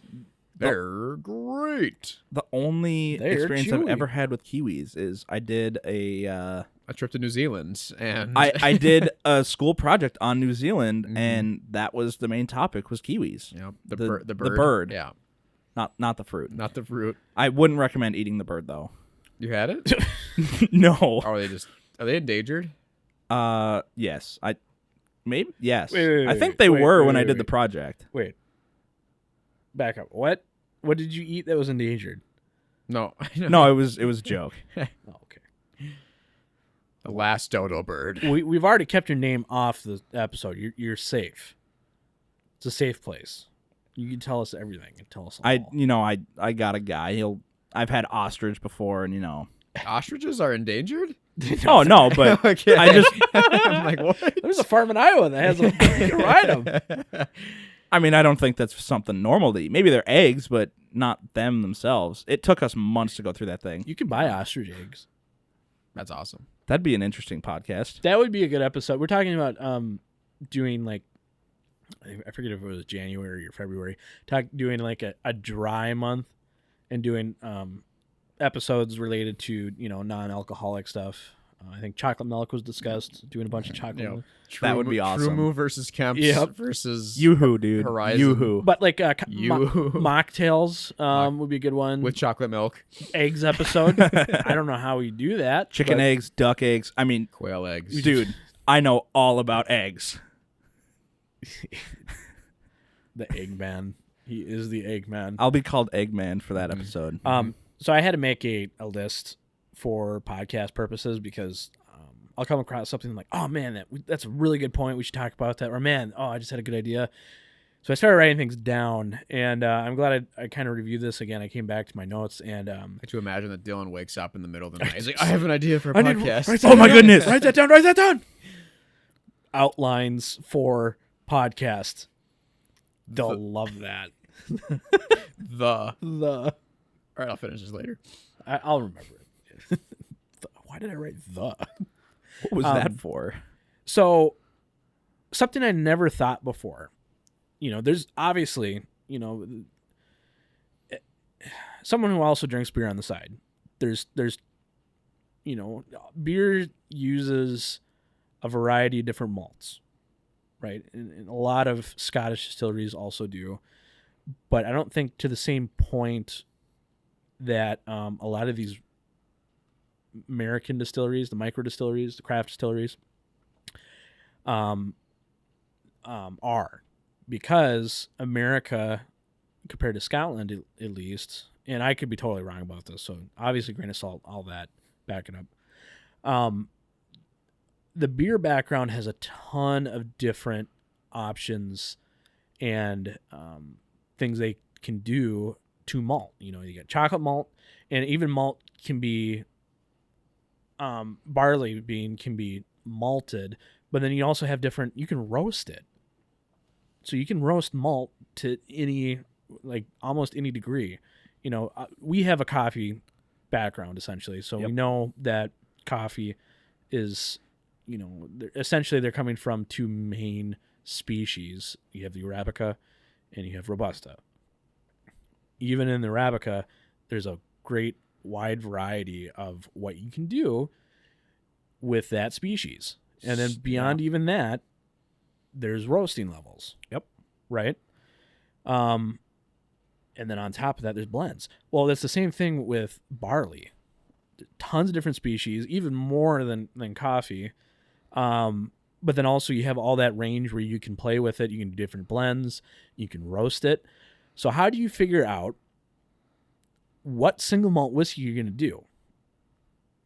[SPEAKER 2] They're great.
[SPEAKER 4] The only
[SPEAKER 1] They're
[SPEAKER 4] experience I've
[SPEAKER 1] chewy.
[SPEAKER 4] ever had with kiwis is I did a
[SPEAKER 2] trip to New Zealand, and
[SPEAKER 4] I did a school project on New Zealand, and that was the main topic was kiwis.
[SPEAKER 2] yeah,
[SPEAKER 4] the
[SPEAKER 2] bird.
[SPEAKER 4] bird.
[SPEAKER 2] Yeah,
[SPEAKER 4] Not the fruit.
[SPEAKER 2] not the fruit.
[SPEAKER 4] I wouldn't recommend eating the bird though.
[SPEAKER 2] You had it?
[SPEAKER 4] No.
[SPEAKER 2] Or are they endangered?
[SPEAKER 4] Yes. Yes.
[SPEAKER 1] Wait,
[SPEAKER 4] I think they were
[SPEAKER 1] wait,
[SPEAKER 4] when I
[SPEAKER 1] wait,
[SPEAKER 4] did the
[SPEAKER 1] wait.
[SPEAKER 4] project.
[SPEAKER 1] Wait. Back up. What? What did you eat that was endangered?
[SPEAKER 2] No,
[SPEAKER 4] No, it was a joke.
[SPEAKER 1] Oh, okay.
[SPEAKER 2] the last dodo bird.
[SPEAKER 1] We've already kept your name off the episode. You're safe. It's a safe place. You can tell us everything and tell us all.
[SPEAKER 4] I got a guy. I've had ostrich before, and
[SPEAKER 2] Ostriches are endangered?
[SPEAKER 4] Oh no, but
[SPEAKER 2] Okay.
[SPEAKER 4] I just
[SPEAKER 2] I'm like, what?
[SPEAKER 1] There's a farm in Iowa that has a. You can ride them.
[SPEAKER 4] I mean, I don't think that's something normal to eat. Maybe they're eggs, but not them themselves. It took us months to go through that thing.
[SPEAKER 1] You can buy ostrich eggs.
[SPEAKER 2] That's awesome.
[SPEAKER 4] That'd be an interesting podcast.
[SPEAKER 1] That would be a good episode. We're talking about doing like, I forget if it was January or February. Doing like a dry month and doing episodes related to non-alcoholic stuff. I think chocolate milk was discussed. Doing a bunch of chocolate milk.
[SPEAKER 4] That would be awesome.
[SPEAKER 2] Trumu versus Kemp's
[SPEAKER 1] Yep.
[SPEAKER 2] versus
[SPEAKER 4] Yoo-hoo, dude.
[SPEAKER 2] Horizon.
[SPEAKER 4] Yoo-hoo.
[SPEAKER 1] But like
[SPEAKER 2] You.
[SPEAKER 1] mocktails would be a good one.
[SPEAKER 2] with chocolate milk,
[SPEAKER 1] Eggs episode. I don't know how we do that.
[SPEAKER 4] Chicken
[SPEAKER 1] but
[SPEAKER 4] eggs, duck eggs. I mean,
[SPEAKER 2] quail eggs.
[SPEAKER 4] dude, I know all about eggs.
[SPEAKER 1] The Eggman. He is the Eggman.
[SPEAKER 4] I'll be called Eggman for that episode.
[SPEAKER 1] So I had to make a list for podcast purposes because I'll come across something like, oh man, that's a really good point. We should talk about that. Or man, I just had a good idea. So I started writing things down, and I'm glad I kind of reviewed this again. I came back to my notes, and
[SPEAKER 2] Could you imagine that Dylan wakes up in the middle of the night? He's like, I have an idea for a
[SPEAKER 1] I need-
[SPEAKER 2] podcast.
[SPEAKER 4] Oh my goodness.
[SPEAKER 1] Write that down. Write that down. Outlines for podcast. They'll love that.
[SPEAKER 2] All
[SPEAKER 1] The
[SPEAKER 2] right, I'll finish this later.
[SPEAKER 1] I'll remember it. Why did I write the?
[SPEAKER 4] What was that for?
[SPEAKER 1] So, something I never thought before. There's obviously, someone who also drinks beer on the side. There's beer uses a variety of different malts, right? And a lot of Scottish distilleries also do. But I don't think to the same point that a lot of these American distilleries, the micro distilleries, the craft distilleries, are, because America, compared to Scotland at least, and I could be totally wrong about this, so obviously grain of salt, all that, back it up. The beer background has a ton of different options and things they can do to malt. You know, you get chocolate malt, and even malt can be barley bean can be malted, but then you also have different. You can roast it, so you can roast malt to any, like almost any degree. You know, we have a coffee background essentially, so we know that coffee is, you know, they're coming from two main species. You have the Arabica and you have Robusta. Even in the Arabica, there's a great wide variety of what you can do with that species. And then beyond even that, there's roasting levels.
[SPEAKER 4] Yep.
[SPEAKER 1] Right? And then on top of that, there's blends. Well, that's the same thing with barley. Tons of different species, even more than coffee. But then also you have all that range where you can play with it. You can do different blends. You can roast it. So how do you figure out what single malt whiskey you're going to do?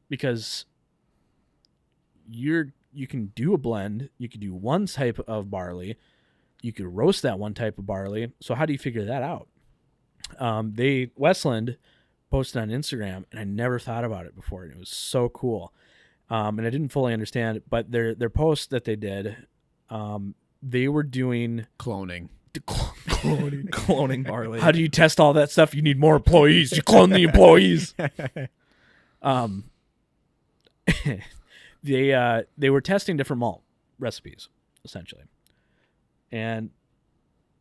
[SPEAKER 1] Because you can do a blend. You can do one type of barley. You could roast that one type of barley. So how do you figure that out? Westland posted on Instagram, and I never thought about it before, and it was so cool. And I didn't fully understand it, but their post that they did, they were doing
[SPEAKER 2] Cloning.
[SPEAKER 4] Cloning barley.
[SPEAKER 1] How do you test all that stuff? You need more employees. You clone the employees. They were testing different malt recipes, essentially. And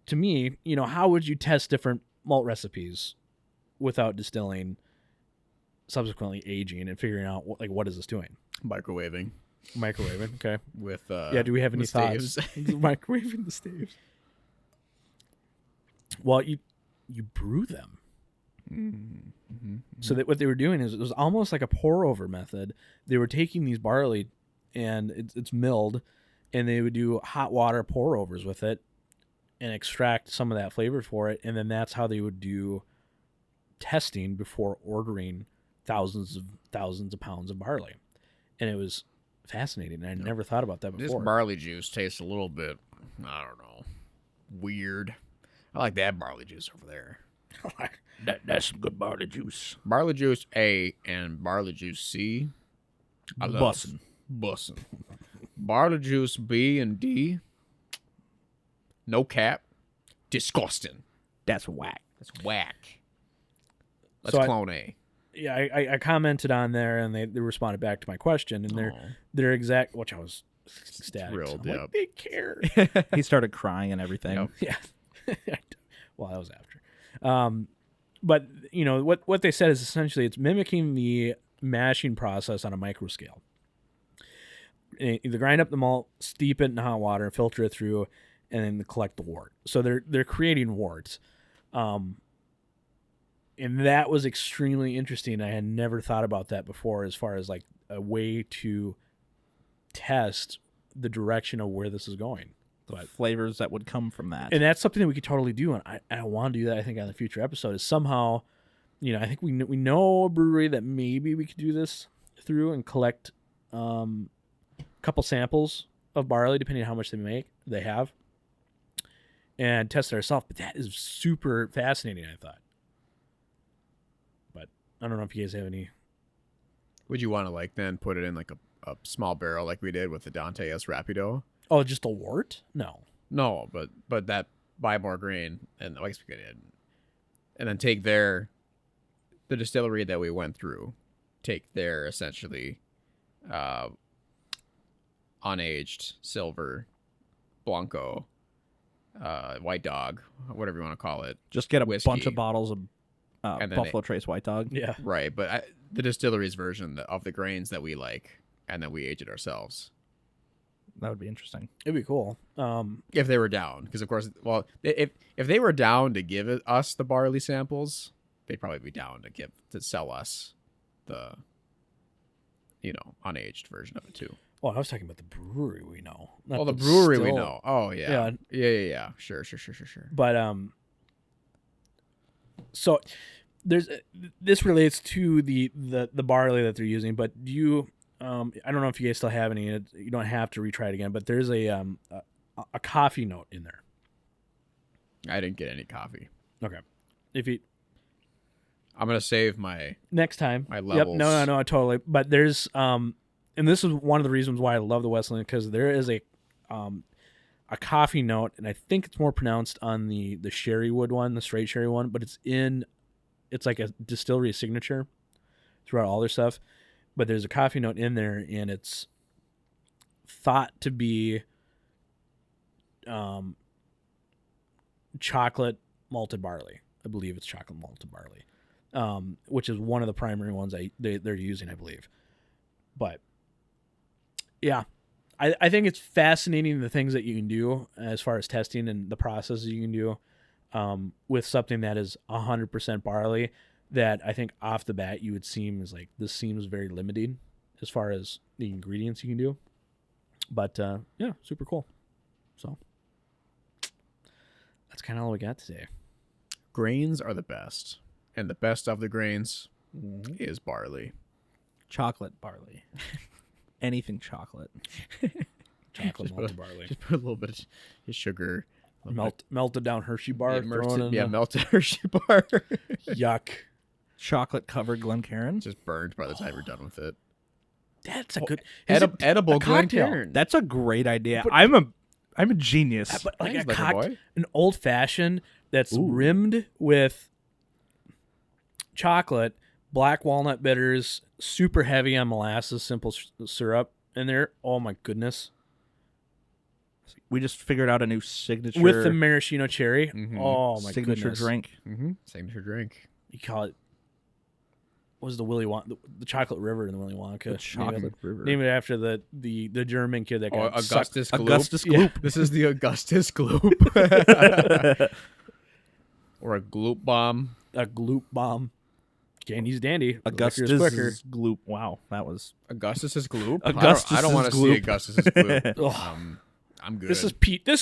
[SPEAKER 1] to me, you know, how would you test different malt recipes without distilling, subsequently aging, and figuring out what is this doing?
[SPEAKER 2] Microwaving.
[SPEAKER 1] Okay.
[SPEAKER 2] With
[SPEAKER 1] do we have any thoughts? Microwaving the staves. Well, you brew them.
[SPEAKER 2] Mm-hmm.
[SPEAKER 1] So that what they were doing is, it was almost like a pour over method. They were taking these barley, and it's milled, and they would do hot water pour overs with it and extract some of that flavor for it, and then that's how they would do testing before ordering thousands of pounds of barley. And it was fascinating, and I never thought about that before.
[SPEAKER 2] This barley juice tastes a little bit, I don't know, weird. I like that barley juice over there.
[SPEAKER 4] That's some good barley juice.
[SPEAKER 2] Barley juice A and barley juice C, I love. Bussin'. Barley juice B and D, no cap, disgusting.
[SPEAKER 4] That's whack.
[SPEAKER 2] That's whack. Let's
[SPEAKER 1] So
[SPEAKER 2] clone A.
[SPEAKER 1] Yeah, I commented on there, and they responded back to my question, and their exact, which I was ecstatic.
[SPEAKER 2] Thrilled,
[SPEAKER 1] I'm
[SPEAKER 2] yep.
[SPEAKER 1] like, they care.
[SPEAKER 4] He started crying and everything.
[SPEAKER 2] Yep.
[SPEAKER 1] Yeah. Well, that was after. But you know what they said is essentially it's mimicking the mashing process on a micro scale. Either grind up the malt, steep it in hot water, filter it through, and then collect the wort. So they're creating worts. And that was extremely interesting. I had never thought about that before, as far as like a way to test the direction of where this is going.
[SPEAKER 4] The flavors that would come from that.
[SPEAKER 1] And that's something that we could totally do. And I want to do that, I think, on a future episode, is somehow, you know, I think we know a brewery that maybe we could do this through and collect a couple samples of barley, depending on how much they have, and test it ourselves. But that is super fascinating, I thought. But I don't know if you guys have any.
[SPEAKER 2] Would you want to then put it in like a small barrel like we did with the Dante S Rapido?
[SPEAKER 1] Oh, just a wort? No.
[SPEAKER 2] No, but that buy more grain and I guess we could and then take the distillery that we went through, take their essentially unaged silver Blanco, White Dog, whatever you want to call it.
[SPEAKER 4] Just get a
[SPEAKER 2] whiskey.
[SPEAKER 4] bunch of bottles of
[SPEAKER 2] And then
[SPEAKER 4] Buffalo Trace White Dog.
[SPEAKER 1] Yeah.
[SPEAKER 2] Right, but the distillery's version of the grains that we like, and then we age it ourselves.
[SPEAKER 4] That would be interesting.
[SPEAKER 1] It'd be cool.
[SPEAKER 2] If they were down, because of course, well, if they were down to give us the barley samples, they'd probably be down to sell us the unaged version of it too.
[SPEAKER 1] Well, I was talking about the brewery we know. Not
[SPEAKER 2] The brewery we
[SPEAKER 1] distill.
[SPEAKER 2] know. Oh yeah. Yeah. Sure.
[SPEAKER 1] But so this relates to the barley that they're using. But do you? I don't know if you guys still have any. You don't have to retry it again. But there's a coffee note in there.
[SPEAKER 2] I didn't get any coffee.
[SPEAKER 1] Okay. If you
[SPEAKER 2] I'm gonna save my
[SPEAKER 1] next time.
[SPEAKER 2] my
[SPEAKER 1] Yep.
[SPEAKER 2] levels.
[SPEAKER 1] No, totally. But there's and this is one of the reasons why I love the Westland, because there is a coffee note, and I think it's more pronounced on the sherry wood one, the straight sherry one, but it's like a distillery signature throughout all their stuff. But there's a coffee note in there, and it's thought to be chocolate malted barley. I believe it's chocolate malted barley, which is one of the primary ones they're using, I believe. But yeah, I think it's fascinating the things that you can do as far as testing and the processes you can do with something that is 100% barley, that I think off the bat you would seem as like, this seems very limited as far as the ingredients you can do. But yeah, super cool. So that's kind of all we got today.
[SPEAKER 2] Grains are the best, and the best of the grains is barley.
[SPEAKER 4] Chocolate barley. Anything chocolate.
[SPEAKER 1] Chocolate malted barley.
[SPEAKER 2] Just put a little bit of sugar.
[SPEAKER 1] Melted down Hershey bar.
[SPEAKER 2] Melted Hershey bar.
[SPEAKER 1] Yuck.
[SPEAKER 4] Chocolate covered Glencairn.
[SPEAKER 2] Just burned by the time you're done with it.
[SPEAKER 1] That's a good
[SPEAKER 2] Edible
[SPEAKER 1] a cocktail.
[SPEAKER 2] Glencairn.
[SPEAKER 4] That's a great idea.
[SPEAKER 1] But-
[SPEAKER 4] I'm a genius.
[SPEAKER 1] But like
[SPEAKER 2] Thanks, Liquor Boy.
[SPEAKER 1] an old fashioned that's rimmed with chocolate, black walnut bitters, super heavy on molasses, simple syrup in there. Oh my goodness!
[SPEAKER 4] We just figured out a new signature
[SPEAKER 1] With the maraschino cherry.
[SPEAKER 2] Mhm.
[SPEAKER 1] Oh my
[SPEAKER 4] signature
[SPEAKER 1] goodness!
[SPEAKER 4] drink.
[SPEAKER 2] Signature drink.
[SPEAKER 1] You call it? What was the Willy Wonka? The Chocolate River in the Willy Wonka.
[SPEAKER 4] The Chocolate River.
[SPEAKER 1] Name it after the German kid that got
[SPEAKER 2] Augustus Gloop.
[SPEAKER 4] Augustus
[SPEAKER 1] Yeah.
[SPEAKER 4] Gloop.
[SPEAKER 2] This is the Augustus Gloop. Or a Gloop bomb.
[SPEAKER 1] a gloop bomb. Candy's dandy.
[SPEAKER 4] Augustus
[SPEAKER 1] Liquor is quicker.
[SPEAKER 4] Gloop. Wow, that was
[SPEAKER 2] Augustus's Gloop.
[SPEAKER 4] Augustus's
[SPEAKER 2] I don't want to see
[SPEAKER 4] Gloop.
[SPEAKER 2] Augustus's Gloop.
[SPEAKER 1] Ugh.
[SPEAKER 2] I'm good.
[SPEAKER 1] This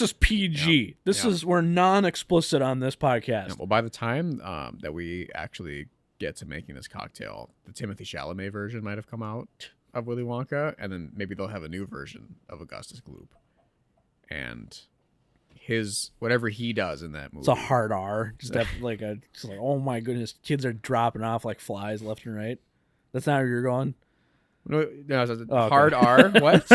[SPEAKER 1] is PG.
[SPEAKER 2] Yeah.
[SPEAKER 1] We're non-explicit on this podcast.
[SPEAKER 2] Yeah, well, by the time that we actually get to making this cocktail, the Timothy Chalamet version might have come out of Willy Wonka, and then maybe they'll have a new version of Augustus Gloop. And his whatever he does in that movie.
[SPEAKER 1] It's a hard R. Just oh my goodness, kids are dropping off like flies left and right. That's not where you're going.
[SPEAKER 2] No, it's a
[SPEAKER 1] Oh, okay.
[SPEAKER 2] hard R. What?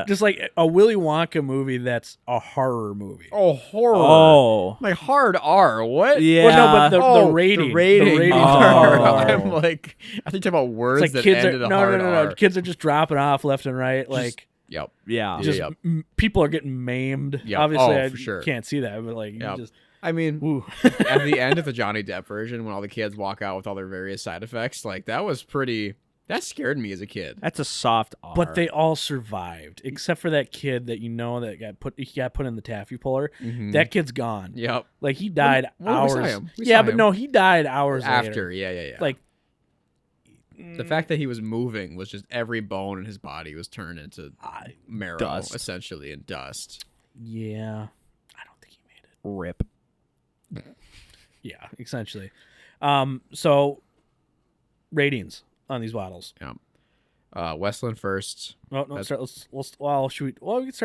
[SPEAKER 1] Just like a Willy Wonka movie that's a horror movie.
[SPEAKER 2] Oh, horror.
[SPEAKER 4] Oh.
[SPEAKER 2] Like hard R. What?
[SPEAKER 4] Yeah.
[SPEAKER 1] Well, no, but the rating.
[SPEAKER 2] The rating.
[SPEAKER 1] The rating.
[SPEAKER 2] R.
[SPEAKER 4] Oh.
[SPEAKER 2] I'm like, I think about words
[SPEAKER 1] It's like
[SPEAKER 2] that
[SPEAKER 1] kids
[SPEAKER 2] ended
[SPEAKER 1] are
[SPEAKER 2] a hard
[SPEAKER 1] no.
[SPEAKER 2] R.
[SPEAKER 1] Kids are just dropping off left and right. Like
[SPEAKER 2] Yep.
[SPEAKER 4] Yeah.
[SPEAKER 1] just
[SPEAKER 2] Yep.
[SPEAKER 1] people are getting maimed.
[SPEAKER 2] Yep.
[SPEAKER 1] Obviously,
[SPEAKER 2] Oh,
[SPEAKER 1] I
[SPEAKER 2] for sure.
[SPEAKER 1] can't see that, but like you
[SPEAKER 2] Yep.
[SPEAKER 1] just
[SPEAKER 2] I mean,
[SPEAKER 1] ooh.
[SPEAKER 2] at the end of the Johnny Depp version, when all the kids walk out with all their various side effects, like that was pretty. That scared me as a kid.
[SPEAKER 4] That's a soft R.
[SPEAKER 1] But they all survived, except for that kid that that got put in the taffy puller.
[SPEAKER 2] Mhm.
[SPEAKER 1] That kid's gone.
[SPEAKER 2] Yep.
[SPEAKER 1] Like he died
[SPEAKER 2] Well, we saw
[SPEAKER 1] hours.
[SPEAKER 2] him. We
[SPEAKER 1] Yeah,
[SPEAKER 2] saw
[SPEAKER 1] but
[SPEAKER 2] him.
[SPEAKER 1] no, he died hours
[SPEAKER 2] After,
[SPEAKER 1] later.
[SPEAKER 2] yeah.
[SPEAKER 1] Like
[SPEAKER 2] The fact that he was moving was just every bone in his body was turned into marrow,
[SPEAKER 4] Dust.
[SPEAKER 2] essentially, and dust.
[SPEAKER 1] yeah, I don't think he made it.
[SPEAKER 4] Rip.
[SPEAKER 1] Yeah, essentially. So ratings on these bottles.
[SPEAKER 2] Yeah. Westland first.
[SPEAKER 1] No, we can start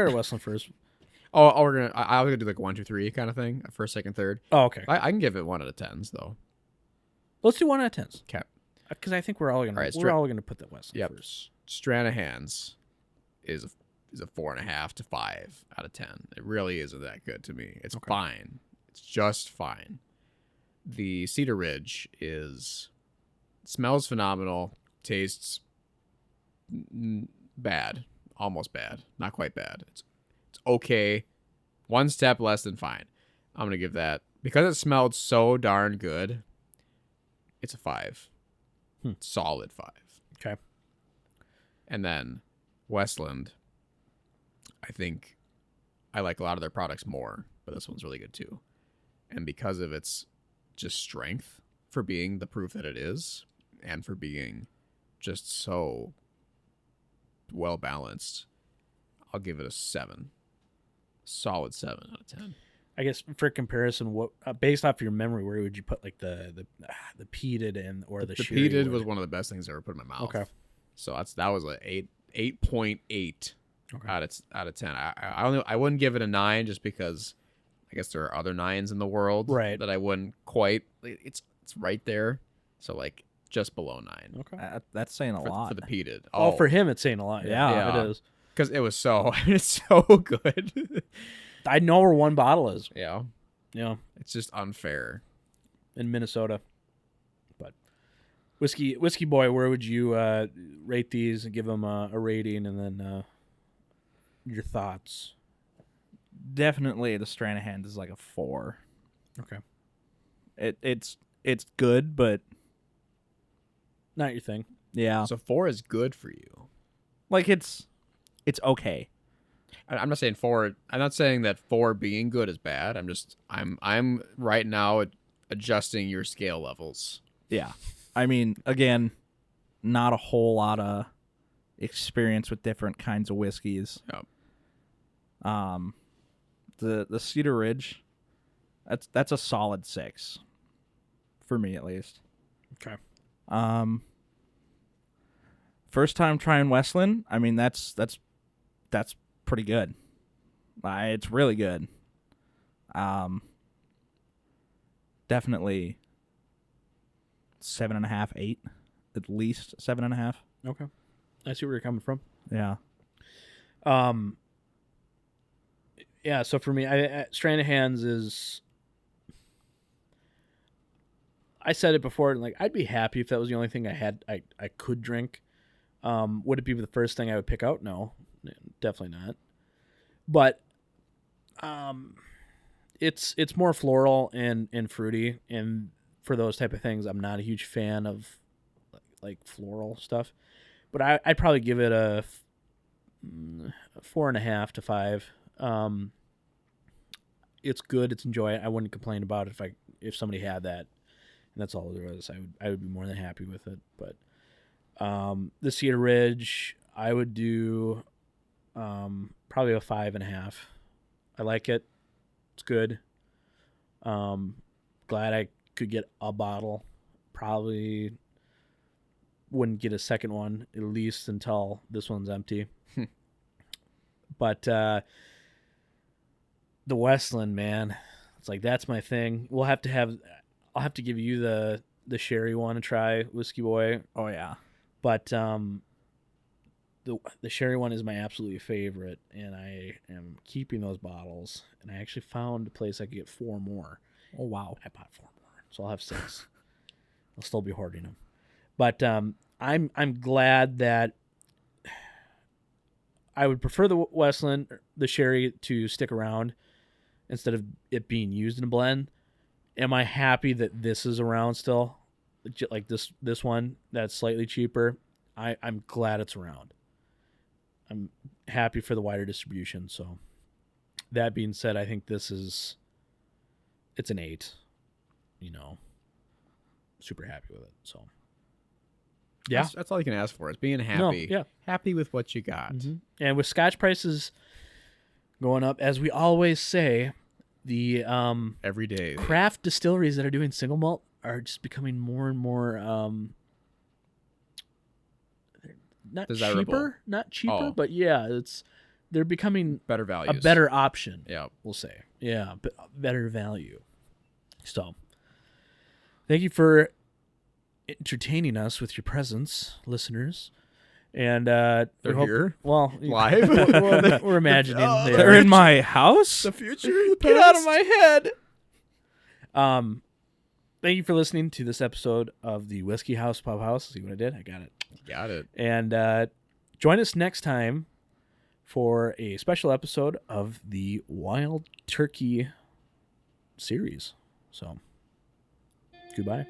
[SPEAKER 1] at Westland first.
[SPEAKER 2] Oh, we're gonna. I was gonna do like 1, 2, 3 kind of thing. First, second, third.
[SPEAKER 1] Oh, okay.
[SPEAKER 2] I can give it 1 out of 10s though.
[SPEAKER 1] Let's do 1 out of 10s.
[SPEAKER 2] Okay.
[SPEAKER 1] Because I think we're all gonna
[SPEAKER 2] All right,
[SPEAKER 1] all gonna put that Westland
[SPEAKER 2] Yep.
[SPEAKER 1] first.
[SPEAKER 2] Stranahan's is a 4.5 to 5 out of 10. It really isn't that good to me. It's fine. It's just fine. The Cedar Ridge smells phenomenal, tastes bad, almost bad, not quite bad. It's okay, 1 step less than fine. I'm gonna give that, because it smelled so darn good. It's a 5, solid 5.
[SPEAKER 1] Okay.
[SPEAKER 2] And then Westland, I think I like a lot of their products more, but this one's really good too. And because of its just strength for being the proof that it is, and for being just so well balanced. I'll give it a 7. Solid 7 out of 10.
[SPEAKER 1] I guess for comparison, what based off your memory, where would you put like the peated and or the sherry
[SPEAKER 2] peated
[SPEAKER 1] wood?
[SPEAKER 2] was one of the best things I ever put in my mouth.
[SPEAKER 1] Okay.
[SPEAKER 2] So that was a 8.8
[SPEAKER 1] Okay.
[SPEAKER 2] out of 10. I wouldn't give it a 9 just because I guess there are other 9s in the world
[SPEAKER 1] Right.
[SPEAKER 2] that I wouldn't quite. It's right there. So like just below 9
[SPEAKER 1] Okay.
[SPEAKER 4] That's saying a lot.
[SPEAKER 2] for the peated.
[SPEAKER 1] Oh, for him, it's saying a lot.
[SPEAKER 4] Yeah.
[SPEAKER 1] It is.
[SPEAKER 2] because it was it's so good.
[SPEAKER 1] I know where one bottle is.
[SPEAKER 2] Yeah,
[SPEAKER 1] Yeah,
[SPEAKER 2] it's just unfair.
[SPEAKER 1] in Minnesota. But whiskey boy, where would you rate these and give them a rating, and then your thoughts?
[SPEAKER 4] Definitely the Stranahan is like a 4.
[SPEAKER 1] Okay.
[SPEAKER 4] It's good, but
[SPEAKER 1] Not your thing.
[SPEAKER 4] yeah,
[SPEAKER 2] So 4 is good for you.
[SPEAKER 4] like it's okay.
[SPEAKER 2] I'm not saying 4. I'm not saying that 4 being good is bad. I'm right now adjusting your scale levels.
[SPEAKER 4] Yeah. I mean, again, not a whole lot of experience with different kinds of whiskeys.
[SPEAKER 2] Yep.
[SPEAKER 4] The Cedar Ridge, that's a solid 6 for me at least.
[SPEAKER 1] Okay.
[SPEAKER 4] First time trying Westland, I mean that's pretty good. It's really good. Definitely 7.5, 8, at least 7.5.
[SPEAKER 1] Okay. I see where you're coming from.
[SPEAKER 4] Yeah.
[SPEAKER 1] Yeah, so for me, Stranahan's is. I said it before, and like I'd be happy if that was the only thing I could drink. Would it be the first thing I would pick out? No, definitely not. But it's more floral and fruity, and for those type of things, I'm not a huge fan of like floral stuff. But I'd probably give it a 4.5 to 5. It's good. It's enjoyable. I wouldn't complain about it if somebody had that, and that's all there was. I would be more than happy with it. But the Cedar Ridge, I would do probably a 5.5. I like it. It's good. Glad I could get a bottle. Probably wouldn't get a second one, at least until this one's empty. But the Westland, man, it's like that's my thing. I'll have to give you the sherry one to try, Whiskey Boy.
[SPEAKER 4] Oh yeah.
[SPEAKER 1] But the sherry one is my absolute favorite, and I am keeping those bottles. And I actually found a place I could get 4 more.
[SPEAKER 4] Oh wow.
[SPEAKER 1] I bought 4 more, so I'll have 6. I'll still be hoarding them. But I'm glad that I would prefer the Westland, the sherry, to stick around instead of it being used in a blend. Am I happy that this is around still? Like this one that's slightly cheaper. I'm glad it's around. I'm happy for the wider distribution. So that being said, I think it's an 8. Super happy with it. So yeah,
[SPEAKER 2] That's all you can ask for is being happy.
[SPEAKER 1] No, yeah.
[SPEAKER 2] Happy with what you got.
[SPEAKER 1] Mm-hmm. And with Scotch prices going up, as we always say, the
[SPEAKER 2] Every day.
[SPEAKER 1] craft distilleries that are doing single malt are just becoming more and more not
[SPEAKER 2] Desirable.
[SPEAKER 1] cheaper,
[SPEAKER 2] Oh.
[SPEAKER 1] but yeah, they're becoming
[SPEAKER 2] Better
[SPEAKER 1] a
[SPEAKER 2] values.
[SPEAKER 1] better option.
[SPEAKER 2] Yeah.
[SPEAKER 1] We'll say, yeah, better value. So, thank you for entertaining us with your presence, listeners. And
[SPEAKER 2] They're here?
[SPEAKER 1] Well,
[SPEAKER 2] Live?
[SPEAKER 1] we're imagining they
[SPEAKER 4] They're
[SPEAKER 1] are.
[SPEAKER 4] in my house?
[SPEAKER 2] The future? The
[SPEAKER 4] Get out of my head.
[SPEAKER 1] Thank you for listening to this episode of the Whiskey House Pub House. See what I did? I got it.
[SPEAKER 2] Got it.
[SPEAKER 1] And join us next time for a special episode of the Wild Turkey series. So, goodbye.